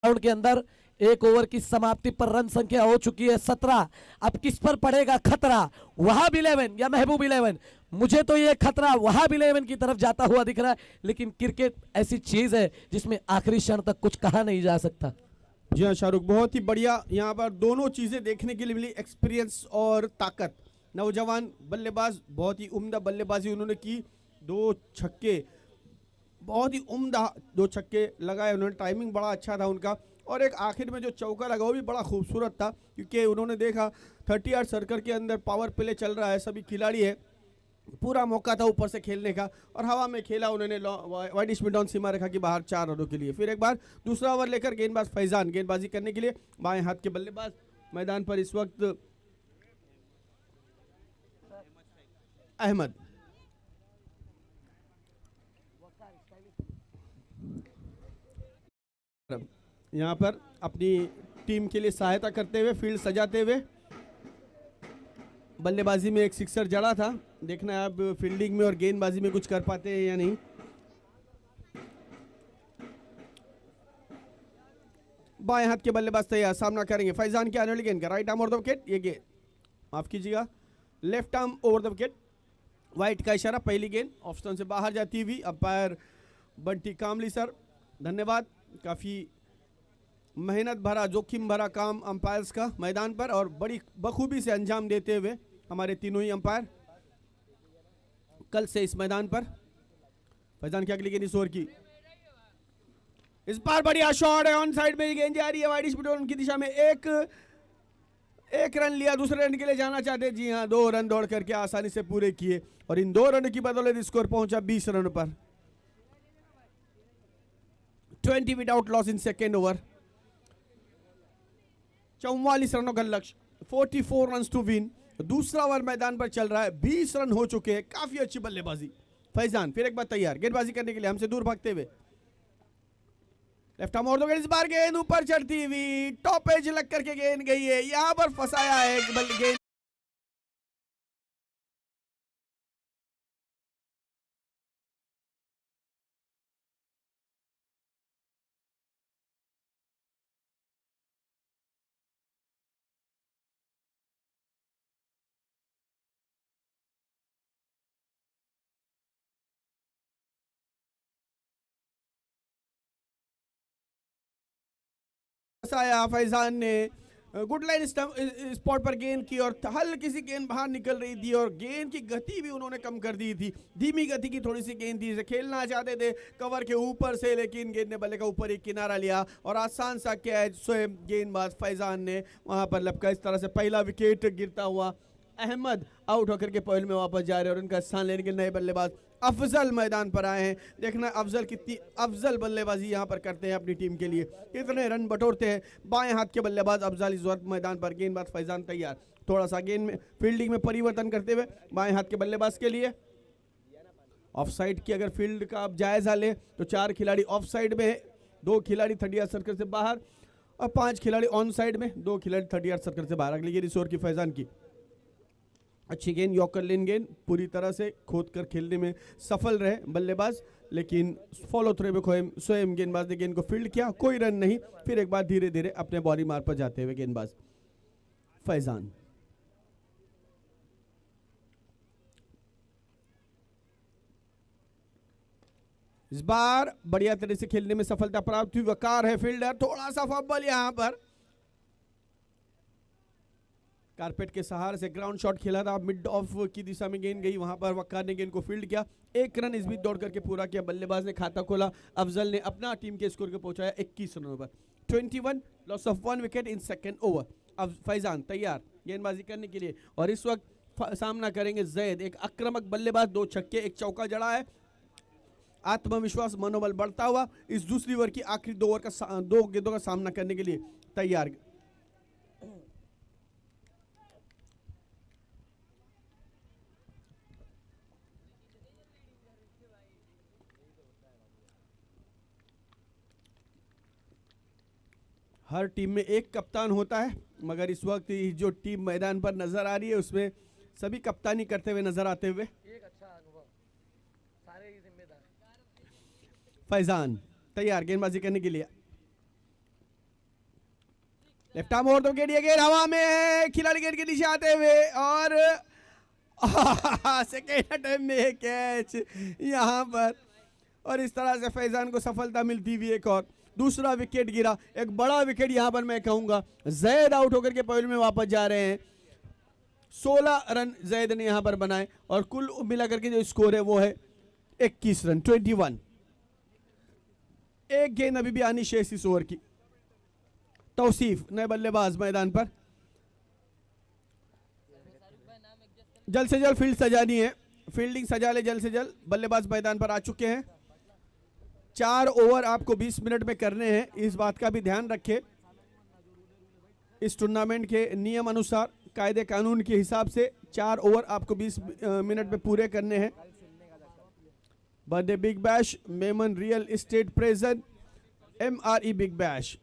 [SPEAKER 1] राउंड के अंदर एक ओवर की समाप्ति पर रन संख्या हो चुकी है 17। अब किस पर पड़ेगा खतरा, वहाब 11 या महबूब 11? मुझे तो ये खतरा वहाब 11 की तरफ जाता हुआ दिख रहा है, लेकिन क्रिकेट ऐसी चीज है जिसमें आखिरी क्षण तक कुछ कहा नहीं जा सकता।
[SPEAKER 2] जी हाँ शाहरुख, बहुत ही बढ़िया यहाँ पर दोनों चीजें देखने के लिए मिली, एक्सपीरियंस और ताकत। नौजवान बल्लेबाज बहुत ही उम्दा बल्लेबाजी उन्होंने की, 2 छक्के, बहुत ही उम्दा 2 छक्के लगाए उन्होंने, टाइमिंग बड़ा अच्छा था उनका, और एक आखिर में जो चौका लगा वो भी बड़ा खूबसूरत था, क्योंकि उन्होंने देखा 30 यार्ड सर्कल के अंदर पावर प्ले चल रहा है, सभी खिलाड़ी है, पूरा मौका था ऊपर से खेलने का, और हवा में खेला उन्होंने वाइड स्पिन डाउन सीमा रेखा के बाहर 4 रनों के लिए। फिर एक बार दूसरा ओवर लेकर गेंदबाज फैजान गेंदबाजी करने के लिए, बाएं हाथ के बल्लेबाज मैदान पर इस वक्त अहमद। यहाँ पर अपनी टीम के लिए सहायता करते हुए, फील्ड सजाते हुए, बल्लेबाजी में एक सिक्सर जड़ा था, देखना है अब फील्डिंग में और गेंदबाजी में कुछ कर पाते हैं या नहीं। बाएं हाथ के बल्लेबाज तैयार, सामना करेंगे फैजान के आने वाली गेंद का, right arm over the wicket, ये गेंद माफ कीजिएगा left arm over the wicket, white का इशारा, पहली गेंद ऑफ स्टंप से बाहर जाती हुई। अंपायर बंटी कामली सर धन्यवाद, काफी मेहनत भरा जोखिम भरा काम अंपायर्स का मैदान पर, और बड़ी बखूबी से अंजाम देते हुए हमारे तीनों ही अंपायर कल से इस मैदान पर। फैजान की अगली गेंद इस ओवर की, इस बार बढ़िया शॉट है, ऑन साइड में गेंद जा रही है वाइड स्पिन की दिशा में, एक रन लिया, दूसरे रन के लिए जाना चाहते, जी हाँ 2 रन दौड़ करके आसानी से पूरे किए, और इन 2 रनों की बदौलत स्कोर पहुंचा 20 रनों पर। 20 without loss in second over, 44 रनों का लक्ष्य, 44 रन टू विन। दूसरा ओवर मैदान पर चल रहा है, 20 रन हो चुके हैं, काफी अच्छी बल्लेबाजी। फैजान फिर एक बार तैयार गेंदबाजी करने के लिए, हमसे दूर भागते हुए, लेफ्ट आर्म ओवर, इस बार गेंद ऊपर चढ़ती हुई टॉप एज लग करके गेंद गई है, यहां पर फंसाया है गेंद। फैजान ने गुड लाइन स्पॉट पर गेंद की, और हल्की सी गेंद बाहर निकल रही थी, और गेंद की गति भी उन्होंने कम कर दी थी, धीमी गति की थोड़ी सी गेंद थी, खेलना चाहते थे कवर के ऊपर से, लेकिन गेंद ने बल्ले का ऊपर एक किनारा लिया, और आसान सा कैच स्वयं गेंदबाज फैजान ने वहां पर लपका। इस तरह से पहला विकेट गिरता हुआ अहमद आउट होकर के पहल में वापस जा रहे हैं, और उनका स्थान लेने के नए बल्लेबाज अफजल मैदान पर आए हैं। देखना अफजल कितनी अफजल बल्लेबाजी यहां पर करते हैं अपनी टीम के लिए, कितने रन बटोरते हैं। बाएं हाथ के बल्लेबाज अफजल इस वक्त मैदान पर, गेंदबाज फैजान तैयार, थोड़ा सा गेंद में फील्डिंग में परिवर्तन करते हुए बाएं हाथ के बल्लेबाज के लिए। ऑफ साइड की अगर फील्ड का आप जायजा लें तो 4 खिलाड़ी ऑफ साइड में है, 2 खिलाड़ी 30 यार्ड सर्कल से बाहर, और 5 खिलाड़ी ऑन साइड में, 2 खिलाड़ी 30 यार्ड सर्कल से बाहर। अगली गेंद इस ओवर की फैजान की, अच्छी गेंद, यॉर्कर लेन गेंद, पूरी तरह से खोद कर खेलने में सफल रहे बल्लेबाज, लेकिन फॉलो थ्रो में स्वयं गेंदबाज ने गेंद को फील्ड किया, कोई रन नहीं। फिर एक बार धीरे धीरे अपने बॉडी मार पर जाते हुए गेंदबाज फैजान। इस बार बढ़िया तरह से खेलने में सफलता प्राप्त हुई, वकार है फील्डर, थोड़ा सा फंबल यहां पर, कारपेट के सहारे से ग्राउंड शॉट खेला था, मिड ऑफ की दिशा में गेंद गई, वहां पर वक्कार ने गेंद को फील्ड किया, 1 रन इस बीच दौड़ करके पूरा किया, बल्लेबाज ने खाता खोला, अफजल ने अपना टीम के स्कोर को पहुंचाया 21 रनों पर। 21 loss of 1 wicket in second over. अब फैजान तैयार गेंदबाजी करने के लिए, और इस वक्त सामना करेंगे जैद, एक आक्रामक बल्लेबाज, 2 छक्के 1 चौका जड़ा है, आत्मविश्वास मनोबल बढ़ता हुआ इस दूसरी ओवर की आखिरी 2 ओवर का 2 गेंदों का सामना करने के लिए तैयार। हर टीम में एक कप्तान होता है, मगर इस वक्त जो टीम मैदान पर नजर आ रही है उसमें सभी कप्तानी करते हुए नजर आते हुए।
[SPEAKER 1] एक अच्छा अनुभव, सारे ही जिम्मेदार।
[SPEAKER 2] फैजान तैयार गेंदबाजी करने के लिए। लेफ्ट आर्म ओवर तो गेंद हवा में है, खिलाड़ी गेंद के नीचे आते हुए और सेकेंड अटेम्प्ट में कैच यहां पर, और इस तरह से फैजान को सफलता मिलती हुई एक और दूसरा विकेट गिरा। एक बड़ा विकेट यहां पर मैं कहूंगा। जैद आउट होकर के पहले में वापस जा रहे हैं। 16 रन जैद ने यहां पर बनाए और कुल मिलाकर के जो स्कोर है वो है 21 रन 21। एक गेंद अभी भी आनी शेष इस ओवर की। तौसीफ नए बल्लेबाज मैदान पर, जल्द से जल्द फील्ड सजानी है, फील्डिंग सजा ले जल्द से जल्द। बल्लेबाज मैदान पर आ चुके हैं। 4 ओवर आपको 20 मिनट में करने हैं, इस बात का भी ध्यान रखें। इस टूर्नामेंट के नियम अनुसार, कायदे कानून के हिसाब से 4 ओवर आपको 20 मिनट में पूरे करने हैं। Birthday big bash, Memon real estate present, MRE big bash.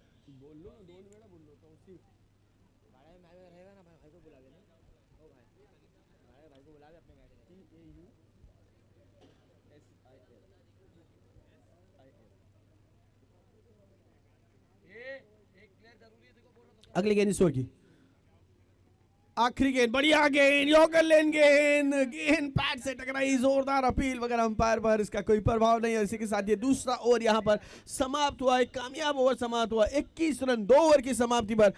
[SPEAKER 2] अगली गेंद इस ओवर की, आखिरी गेंद, बढ़िया गेंद, यॉर्कर लेन गेंद, गेंद पैड से टकराई, जोरदार अपील मगर अंपायर पर इसका कोई प्रभाव नहीं है। इसी के साथ ये दूसरा ओवर यहां पर समाप्त हुआ, एक कामयाब ओवर समाप्त हुआ। 21 रन 2 ओवर की समाप्ति पर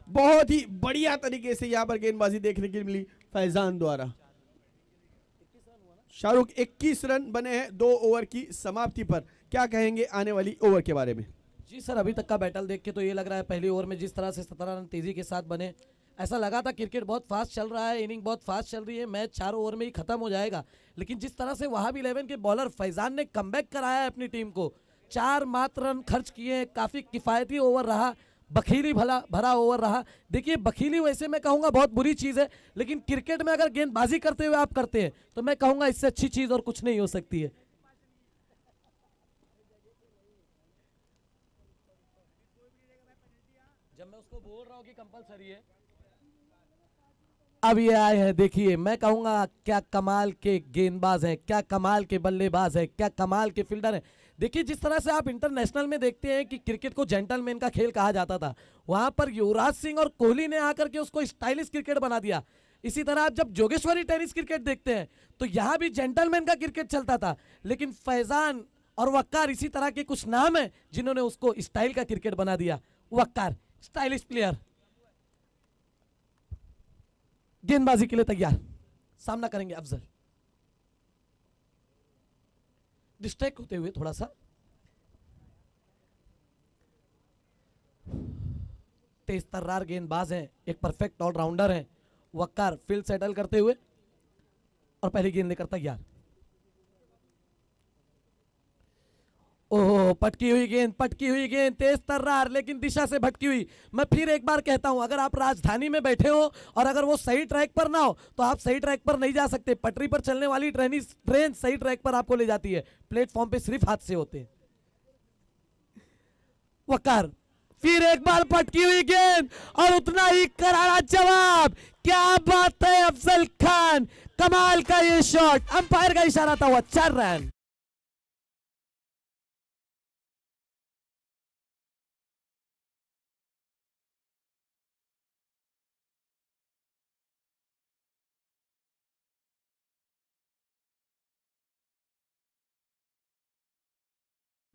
[SPEAKER 2] बहुत ही बढ़िया तरीके से यहां पर गेंदबाजी देखने की मिली फैजान द्वारा। शाहरुख 21 रन बने हैं 2 ओवर की समाप्ति पर। क्या कहेंगे आने वाली ओवर के बारे में?
[SPEAKER 1] जी सर, अभी तक का बैटल देख के तो ये लग रहा है पहली ओवर में जिस तरह से 17 रन तेजी के साथ बने, ऐसा लगा था क्रिकेट बहुत फास्ट चल रहा है, इनिंग बहुत फास्ट चल रही है, मैच 4 ओवर में ही खत्म हो जाएगा। लेकिन जिस तरह से वहाब 11 के बॉलर फैजान ने कमबैक कराया है अपनी टीम को, 4 मात्र रन खर्च किए, काफी किफायती ओवर रहा, बखीली भरा ओवर रहा। देखिए बखीली वैसे मैं कहूंगा बहुत बुरी चीज है, लेकिन क्रिकेट में अगर गेंदबाजी करते हुए आप करते हैं तो मैं कहूंगा इससे अच्छी चीज और कुछ नहीं हो सकती है। जब मैं उसको बोल रहा हूं कि कंपलसरी है, अब ये आए हैं, देखिए मैं कहूंगा क्या कमाल के गेंदबाज हैं, क्या कमाल के बल्लेबाज हैं, क्या कमाल के फील्डर हैं। देखिए जिस तरह से आप इंटरनेशनल में देखते हैं कि क्रिकेट को जेंटलमैन का खेल कहा जाता था, वहां पर युवराज सिंह और कोहली ने आकर के उसको स्टाइलिश क्रिकेट बना दिया। इसी तरह आप जब जोगेश्वरी टेनिस क्रिकेट देखते हैं तो यहां भी जेंटलमैन का क्रिकेट चलता था, लेकिन फैजान और वक्कार इसी तरह के कुछ नाम है जिन्होंने उसको स्टाइल का क्रिकेट बना दिया। वक्कार स्टाइलिश प्लेयर, गेंदबाजी के लिए तैयार, सामना करेंगे अफजल। डिस्ट्रैक्ट होते हुए थोड़ा सा, तेज तर्रार गेंदबाज हैं, एक परफेक्ट ऑलराउंडर हैं। वक्कार फील्ड सेटल करते हुए और पहली गेंद लेकर तैयार। ओह पटकी हुई गेंद, तेज तर्रार लेकिन दिशा से भटकी हुई। मैं फिर एक बार कहता हूं, अगर आप राजधानी में बैठे हो और अगर वो सही ट्रैक पर ना हो तो आप सही ट्रैक पर नहीं जा सकते। पटरी पर चलने वाली ट्रेन सही ट्रैक पर आपको ले जाती है, प्लेटफॉर्म पे सिर्फ हादसे होते हैं। वकार फिर एक बार पटकी हुई गेंद और उतना ही करारा जवाब। क्या बात है अफजल खान, कमाल का ये शॉट, अंपायर का इशारा था हुआ 4 रन।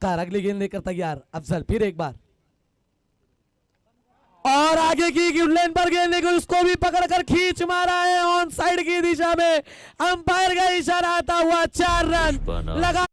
[SPEAKER 1] अगली गेंद लेकर तैयार अफजल, फिर एक बार और आगे की लेन पर गेंद लेकर उसको भी पकड़कर खींच मारा है ऑन साइड की दिशा में। अंपायर का इशारा आता हुआ 4 रन लगा।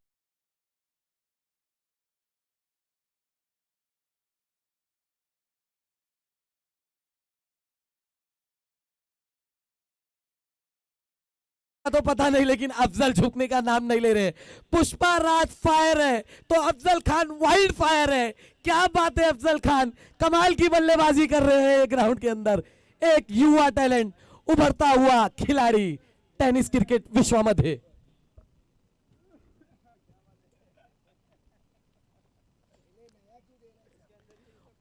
[SPEAKER 1] तो पता नहीं, लेकिन अफजल झुकने का नाम नहीं ले रहे। पुष्पा राज फायर है तो अफजल खान वाइल्ड फायर है। क्या बात है, अफजल खान कमाल की बल्लेबाजी कर रहे हैं ग्राउंड के अंदर। एक युवा टैलेंट, उभरता हुआ खिलाड़ी टेनिस क्रिकेट विश्व मध्य।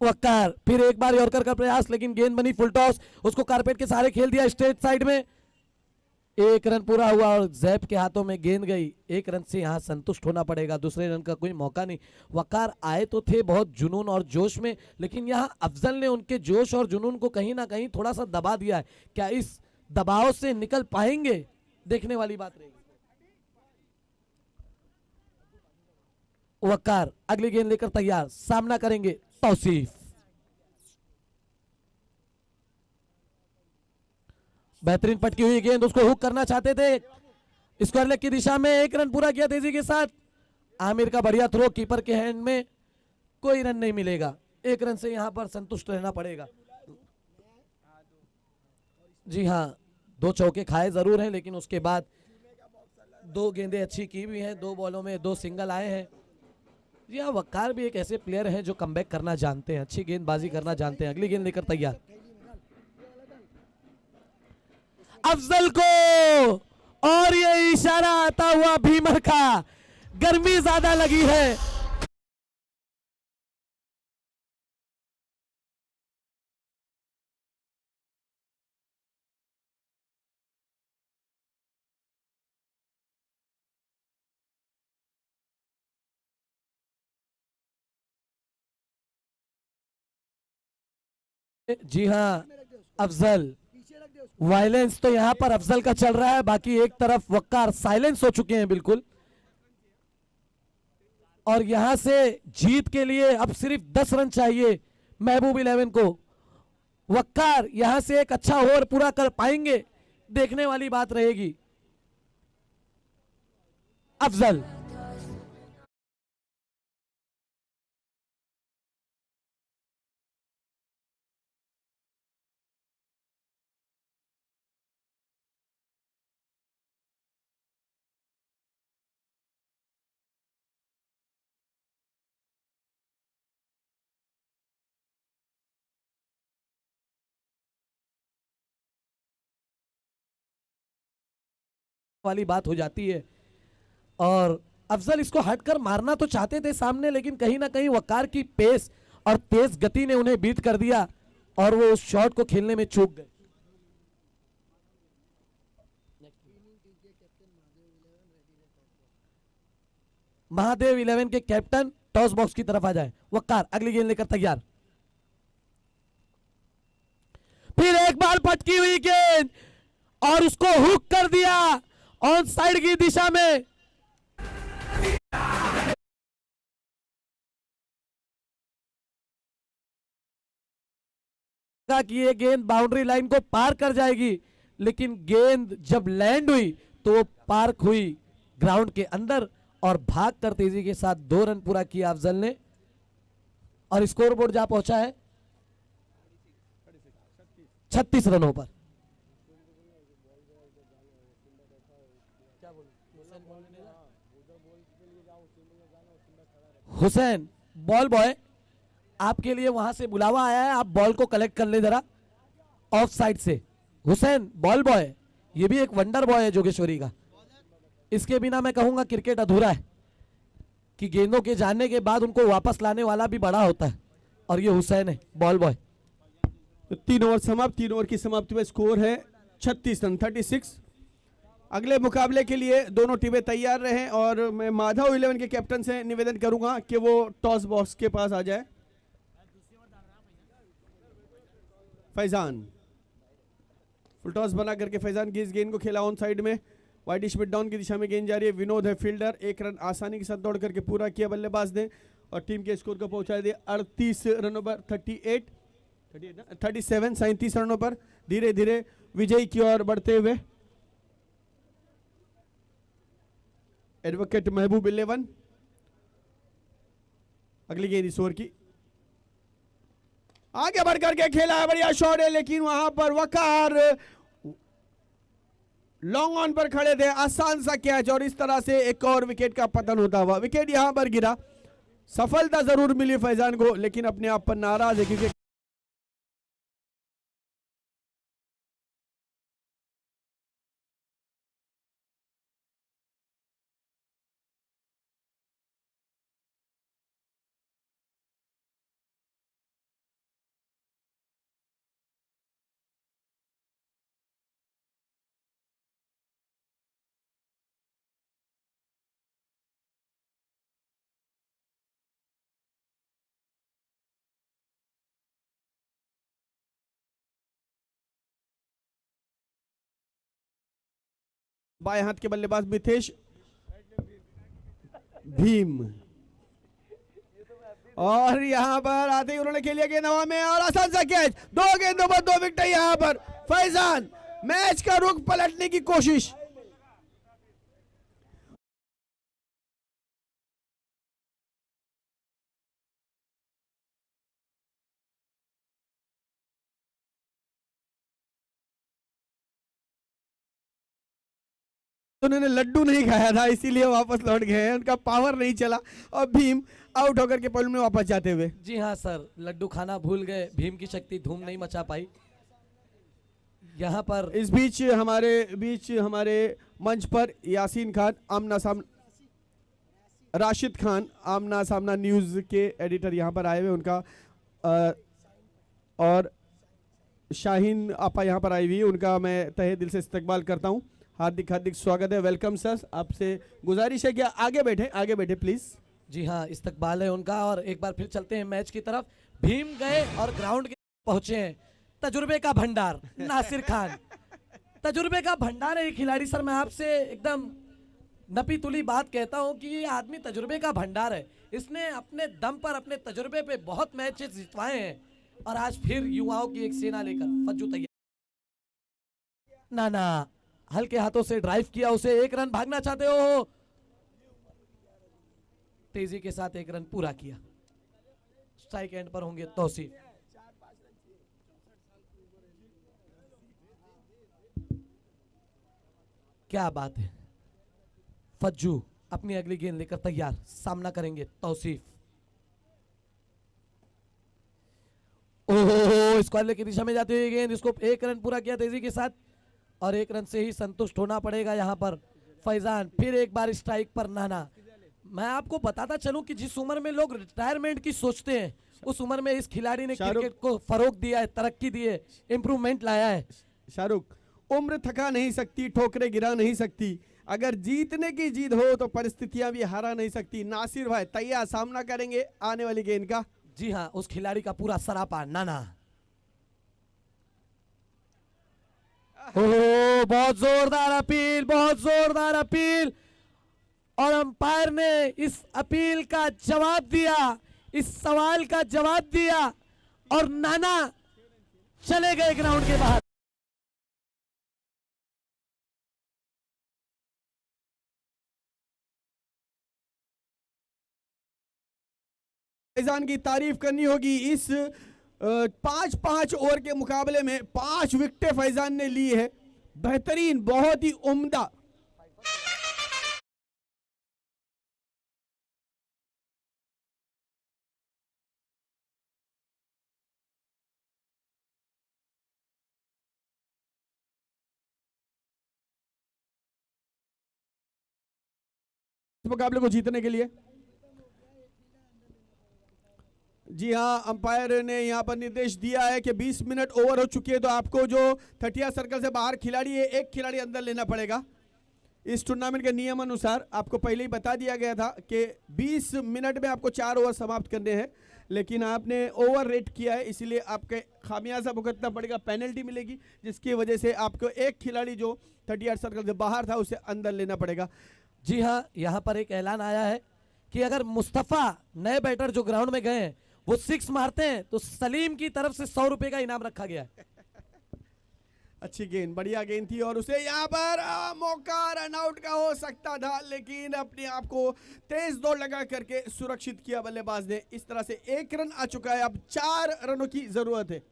[SPEAKER 1] वक्कार फिर एक बार यॉर्कर का प्रयास, लेकिन गेंद बनी फुल टॉस, उसको कारपेट के सहारे खेल दिया स्ट्रेट साइड में। एक रन पूरा हुआ और जैप के हाथों में गेंद गई। एक रन से यहां संतुष्ट होना पड़ेगा, दूसरे रन का कोई मौका नहीं। वकार आए तो थे बहुत जुनून और जोश में, लेकिन यहां अफजल ने उनके जोश और जुनून को कहीं ना कहीं थोड़ा सा दबा दिया है। क्या इस दबाव से निकल पाएंगे, देखने वाली बात रहेगी। वकार अगली गेंद लेकर तैयार, सामना करेंगे तौसीफ। बेहतरीन पटकी हुई गेंद, उसको हुक करना चाहते थे, स्क्वायर लेग की दिशा में। एक रन पूरा किया तेजी के साथ। आमिर का बढ़िया थ्रो, कीपर के हैंड में, कोई रन नहीं मिलेगा। एक रन से यहां पर संतुष्ट रहना पड़ेगा। जी हां, 2 चौके खाए जरूर हैं, लेकिन उसके बाद 2 गेंदें अच्छी की भी हैं। 2 बॉलों में 2 सिंगल आए हैं। जी हाँ, वक्कार भी एक ऐसे प्लेयर हैं जो कमबैक करना जानते हैं, अच्छी गेंदबाजी करना जानते हैं। अगली गेंद लेकर तैयार, अफजल को, और ये इशारा आता हुआ भीमर का, गर्मी ज्यादा लगी है। जी हाँ, अफजल, वायलेंस तो यहां पर अफजल का चल रहा है, बाकी एक तरफ वक्कार साइलेंस हो चुके हैं बिल्कुल। और यहां से जीत के लिए अब सिर्फ 10 रन चाहिए महबूब 11 को। वक्कार यहां से एक अच्छा ओवर पूरा कर पाएंगे, देखने वाली बात रहेगी। अफजल, वाली बात हो जाती है। और अफजल इसको हटकर मारना तो चाहते थे सामने, लेकिन कहीं ना कहीं वकार की पेस और तेज गति ने उन्हें बीट कर दिया और वो उस शॉट को खेलने में चूक गए। महादेव 11 के कैप्टन टॉस बॉक्स की तरफ आ जाए। वकार अगली गेंद लेकर तैयार, फिर एक बार पटकी हुई गेंद और उसको हुक कर दिया ऑन साइड की दिशा में। कि ये गेंद बाउंड्री लाइन को पार कर जाएगी, लेकिन गेंद जब लैंड हुई तो वो पार्क हुई ग्राउंड के अंदर और भाग कर तेजी के साथ 2 रन पूरा किया अफजल ने और स्कोर बोर्ड जा पहुंचा है 36 रनों पर। हुसैन बॉल बॉय, आपके लिए वहां से बुलावा आया है, आप बॉल को कलेक्ट कर ले जरा ऑफ साइड से। हुसैन बॉल बॉय, ये भी एक वंडर बॉय है जोगेश्वरी का, इसके बिना मैं कहूंगा क्रिकेट अधूरा है कि गेंदों के जाने के बाद उनको वापस लाने वाला भी बड़ा होता है, और ये हुसैन है बॉल बॉय।
[SPEAKER 2] तो 3 ओवर समाप्त, 3 ओवर की समाप्ति में स्कोर है 36 रन 36। अगले मुकाबले के लिए दोनों टीमें तैयार रहें और मैं माधव 11 के कैप्टन से निवेदन करूंगा कि वो टॉस बॉक्स के पास आ जाए। फैजान फुल टॉस बना करके फैजान की इस गेंद को खेला ऑन साइड में, वाइड स्मिथ डाउन की दिशा में गेंद जा रही है। विनोद है फील्डर, 1 रन आसानी के साथ दौड़ करके पूरा किया बल्लेबाज ने और टीम के स्कोर को पहुंचा दिया 38 रनों पर 37 रनों पर। धीरे धीरे विजय की ओर बढ़ते हुए एडवोकेट महबूब 11। अगली गेंद इस ओवर की आगे बढ़कर के खेला है, बढ़िया शॉट है, लेकिन वहां पर वकार लॉन्ग ऑन पर खड़े थे, आसान सा कैच और इस तरह से एक और विकेट का पतन होता हुआ विकेट यहां पर गिरा। सफलता जरूर मिली फैजान को, लेकिन अपने आप पर नाराज है क्योंकि बाएं हाथ के बल्लेबाज मिथेश भीम, और यहां पर आते ही उन्होंने खेलिया गेंद हवा में और आसान सा कैच, 2 गेंदों पर 2 विकेट। यहां पर फैजान मैच का रुख पलटने की कोशिश। उन्होंने लड्डू नहीं खाया था इसीलिए वापस लौट गए हैं, उनका पावर नहीं चला और भीम आउट होकर के पॉइंट में वापस जाते हुए।
[SPEAKER 1] जी हाँ सर, लड्डू खाना भूल गए, भीम की शक्ति धूम नहीं मचा पाई यहाँ पर।
[SPEAKER 2] इस बीच हमारे मंच पर यासीन खान आमना सामना, राशिद खान आमना सामना न्यूज के एडिटर यहाँ पर आए हुए, उनका और शाहीन आपा यहाँ पर आई हुई, उनका मैं तहे दिल से इस्तकबाल करता हूँ। हार्दिक हार्दिक स्वागत है, वेलकम सर। आपसे गुजारिश है कि आगे बैठे प्लीज।
[SPEAKER 1] जी हाँ, इस्तकबाल है उनका। और एक बार फिर चलते हैं मैच की तरफ। भीम गए और ग्राउंड के पहुंचे हैं तजुर्बे का भंडार नासिर खान। तजुर्बे का भंडार है ये खिलाड़ी। सर मैं आपसे एकदम नपी तुली बात कहता हूं कि ये आदमी तजुर्बे का भंडार है। इसने अपने दम पर, अपने तजुर्बे पे बहुत मैचेस जितवाए हैं और आज फिर युवाओं की एक सेना लेकर फज्जू तैयार। ना हल्के हाथों से ड्राइव किया उसे, 1 रन भागना चाहते हो, तेजी के साथ 1 रन पूरा किया। स्ट्राइक एंड पर होंगे तौसीफ। क्या बात है, फज्जू अपनी अगली गेंद लेकर तैयार, सामना करेंगे तौसीफ। ओहो, स्क्वायर की दिशा में जाती हुई गेंद, इसको 1 रन पूरा किया तेजी के साथ और 1 रन से ही संतुष्ट होना पड़ेगा यहाँ पर फैजान। फिर एक बार स्ट्राइक पर नाना। मैं आपको बताता चलूं कि जिस उम्र में लोग रिटायरमेंट की सोचते हैं, उस उम्र में इस खिलाड़ी ने क्रिकेट को फरोग दिया है, तरक्की दी है, इंप्रूवमेंट लाया है।
[SPEAKER 2] शाहरुख, उम्र थका नहीं सकती, ठोकरें गिरा नहीं सकती, अगर जीतने की जीत हो तो परिस्थितियां भी हरा नहीं सकती। नासिर भाई तैयार, सामना करेंगे आने वाली गेंद का।
[SPEAKER 1] जी हाँ, उस खिलाड़ी का पूरा सरापा नाना। ओह, बहुत जोरदार अपील, बहुत जोरदार अपील, और अंपायर ने इस अपील का जवाब दिया, इस सवाल का जवाब दिया और नाना चले गए ग्राउंड के बाहर।
[SPEAKER 2] फैजान की तारीफ करनी होगी। इस 5-5 ओवर के मुकाबले में 5 विकेटें फैजान ने ली है, बेहतरीन, बहुत ही उम्दा। इस मुकाबले को जीतने के लिए जी हाँ, अंपायर ने यहां पर निर्देश दिया है कि 20 मिनट ओवर हो चुके हैं तो आपको जो 30 सर्कल से बाहर खिलाड़ी है, एक खिलाड़ी अंदर लेना पड़ेगा। इस टूर्नामेंट के नियम अनुसार आपको पहले ही बता दिया गया था कि 20 मिनट में आपको 4 ओवर समाप्त करने हैं, लेकिन आपने ओवर रेट किया है, इसीलिए आपके खामियाजा भुगतना पड़ेगा, पेनल्टी मिलेगी, जिसकी वजह से आपको एक खिलाड़ी जो 38 सर्कल से बाहर था उसे अंदर लेना पड़ेगा।
[SPEAKER 1] जी हाँ, यहाँ पर एक ऐलान आया है कि अगर मुस्तफा, नए बैटर जो ग्राउंड में गए हैं, वो 6 मारते हैं तो सलीम की तरफ से 100 रुपए का इनाम रखा गया है।
[SPEAKER 2] अच्छी गेंद, बढ़िया गेंद थी और उसे यहाँ पर मौका रन आउट का हो सकता था, लेकिन अपने आप को तेज दौड़ लगा करके सुरक्षित किया बल्लेबाज ने। इस तरह से 1 रन आ चुका है, अब 4 रनों की जरूरत है।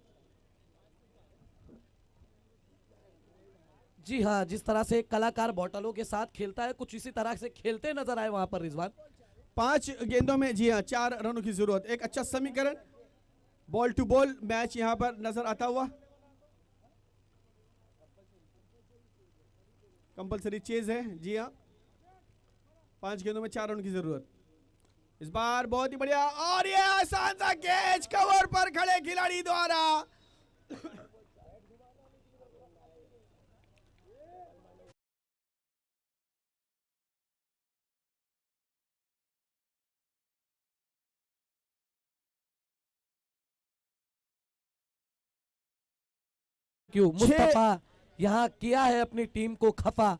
[SPEAKER 1] जी हाँ, जिस तरह से एक कलाकार बॉटलों के साथ खेलता है, कुछ इसी तरह से खेलते नजर आए वहां पर रिजवान।
[SPEAKER 2] 5 गेंदों में जी हाँ 4 रनों की जरूरत। एक अच्छा समीकरण, बॉल टू बॉल मैच यहां पर नजर आता हुआ। कंपलसरी चेज है जी हाँ, 5 गेंदों में 4 रन की जरूरत। इस बार बहुत ही बढ़िया, और ये आसान सा कैच कवर पर खड़े खिलाड़ी द्वारा।
[SPEAKER 1] क्यों मुस्तफा यहाँ किया है अपनी टीम को खफा।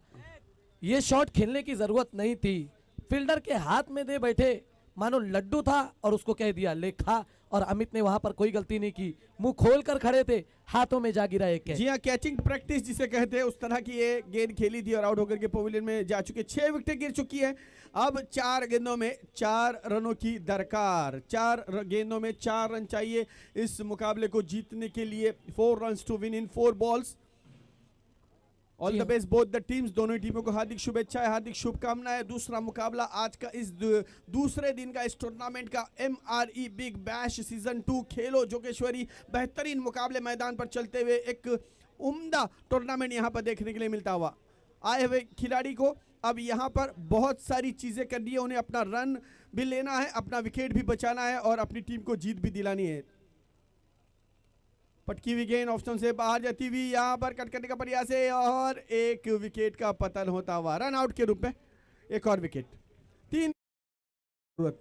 [SPEAKER 1] ये शॉट खेलने की जरूरत नहीं थी, फील्डर के हाथ में दे बैठे मानो लड्डू था और उसको कह दिया ले खा, और अमित ने वहां पर कोई गलती नहीं की, मुंह खोल कर खड़े थे, हाथों में जा गिरा एक कैच।
[SPEAKER 2] जी हाँ, कैचिंग प्रैक्टिस जिसे कहते हैं उस तरह की ये गेंद खेली थी और आउट होकर के पवेलियन में जा चुके। 6 विकेटें गिर चुकी है। अब 4 गेंदों में 4 रनों की दरकार, 4 गेंदों में 4 रन चाहिए इस मुकाबले को जीतने के लिए। 4 runs to win in 4 balls. All the best both the teams, दोनों ही टीमों को हार्दिक शुभेच्छाएं, हार्दिक शुभकामनाएं। दूसरा मुकाबला आज का इस दूसरे दिन का इस टूर्नामेंट का MRE बिग बैश सीजन 2 खेलो जोगेश्वरी बेहतरीन मुकाबले मैदान पर चलते हुए एक उम्दा टूर्नामेंट यहां पर देखने के लिए मिलता हुआ। आए हुए खिलाड़ी को अब यहां पर बहुत सारी चीजें करनी है, उन्हें अपना रन भी लेना है, अपना विकेट भी बचाना है और अपनी टीम को जीत भी दिलानी है। पटकी हुई गेंद ऑप्शन से बाहर जाती हुई, यहां पर कट करने का प्रयास है और एक विकेट का पतन होता हुआ रन आउट के रूप में एक और विकेट। 3 जरूरत।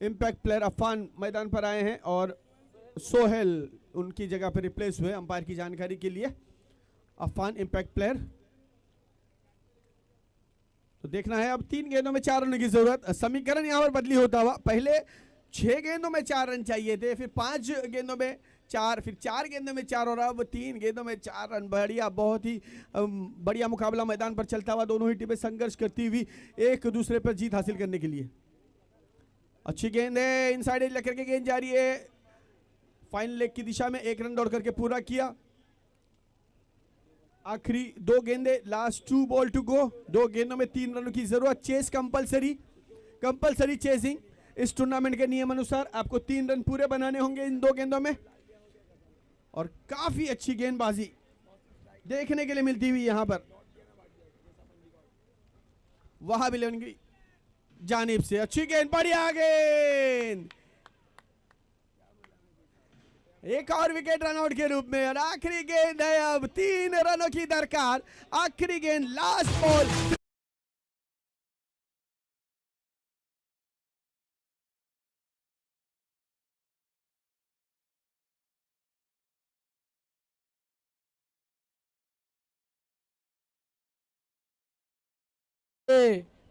[SPEAKER 2] इम्पैक्ट प्लेयर अफान मैदान पर आए हैं और सोहेल उनकी जगह पर रिप्लेस हुए। अंपायर की जानकारी के लिए अफान इम्पैक्ट प्लेयर। तो देखना है अब 3 गेंदों में 4 रन की जरूरत। समीकरण यहां पर बदली होता हुआ, पहले 6 गेंदों में 4 रन चाहिए थे, फिर 5 गेंदों में 4, फिर 4 गेंदों में 4 और अब 3 गेंदों में 4 रन। बढ़िया, बहुत ही बढ़िया मुकाबला मैदान पर चलता हुआ, दोनों ही टीमें संघर्ष करती हुई एक दूसरे पर जीत हासिल करने के लिए। अच्छी गेंद है, इनसाइड एज लेकर के गेंद जा रही है फाइनल लेग की दिशा में। 1 रन दौड़ करके पूरा किया। आखिरी 2 गेंदे, लास्ट 2 बॉल टू गो। 2 गेंदों में 3 रनों की जरूरत। चेस कंपलसरी चेसिंग इस टूर्नामेंट के नियम अनुसार आपको 3 रन पूरे बनाने होंगे इन 2 गेंदों में। और काफी अच्छी गेंदबाजी देखने के लिए मिलती हुई यहां पर वहां भी लेवन की जानिब से। अच्छी गेंद, बढ़िया गेंद, एक और विकेट रन आउट के रूप में। और आखिरी गेंद है, अब 3 रनों की दरकार। आखिरी गेंद, लास्ट बॉल।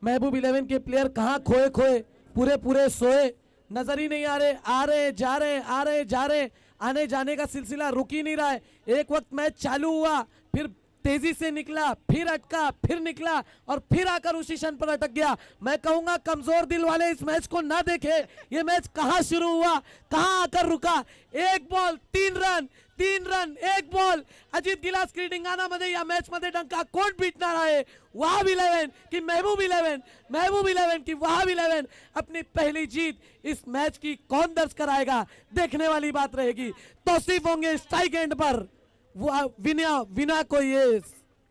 [SPEAKER 1] महबूब 11 के प्लेयर कहां खोए खोए, पूरे पूरे सोए, नजर ही नहीं आ रहे, आ रहे जा रहे, आ रहे जा रहे, आने जाने का सिलसिला रुक ही नहीं रहा है। एक वक्त मैच चालू हुआ, फिर तेजी से निकला, फिर अटका, फिर निकला और फिर आकर उसी क्षण पर अटक गया। मैं कहूंगा कमजोर दिल वाले इस मैच को ना देखे। ये मैच कहां शुरू हुआ, कहां आकर रुका। 1 ball 3 run, 3 run 1 ball. Ajit गिलासकरी धिंगाणामध्ये या मैच मध्ये डंका कोण पिटणार आहे? वहाब 11 की महबूब 11, महबूब 11 की वहाब 11। अपनी पहली जीत इस मैच की कौन दर्ज कराएगा, देखने वाली बात रहेगी। तौसीफ होंगे स्ट्राइक एंड पर, वो विना को ये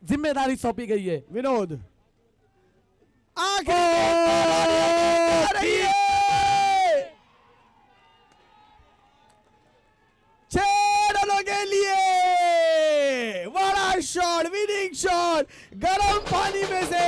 [SPEAKER 1] जिम्मेदारी सौंपी गई है।
[SPEAKER 2] विनोद रनों के लिए बड़ा शॉट, विनिंग शॉट, गर्म पानी में से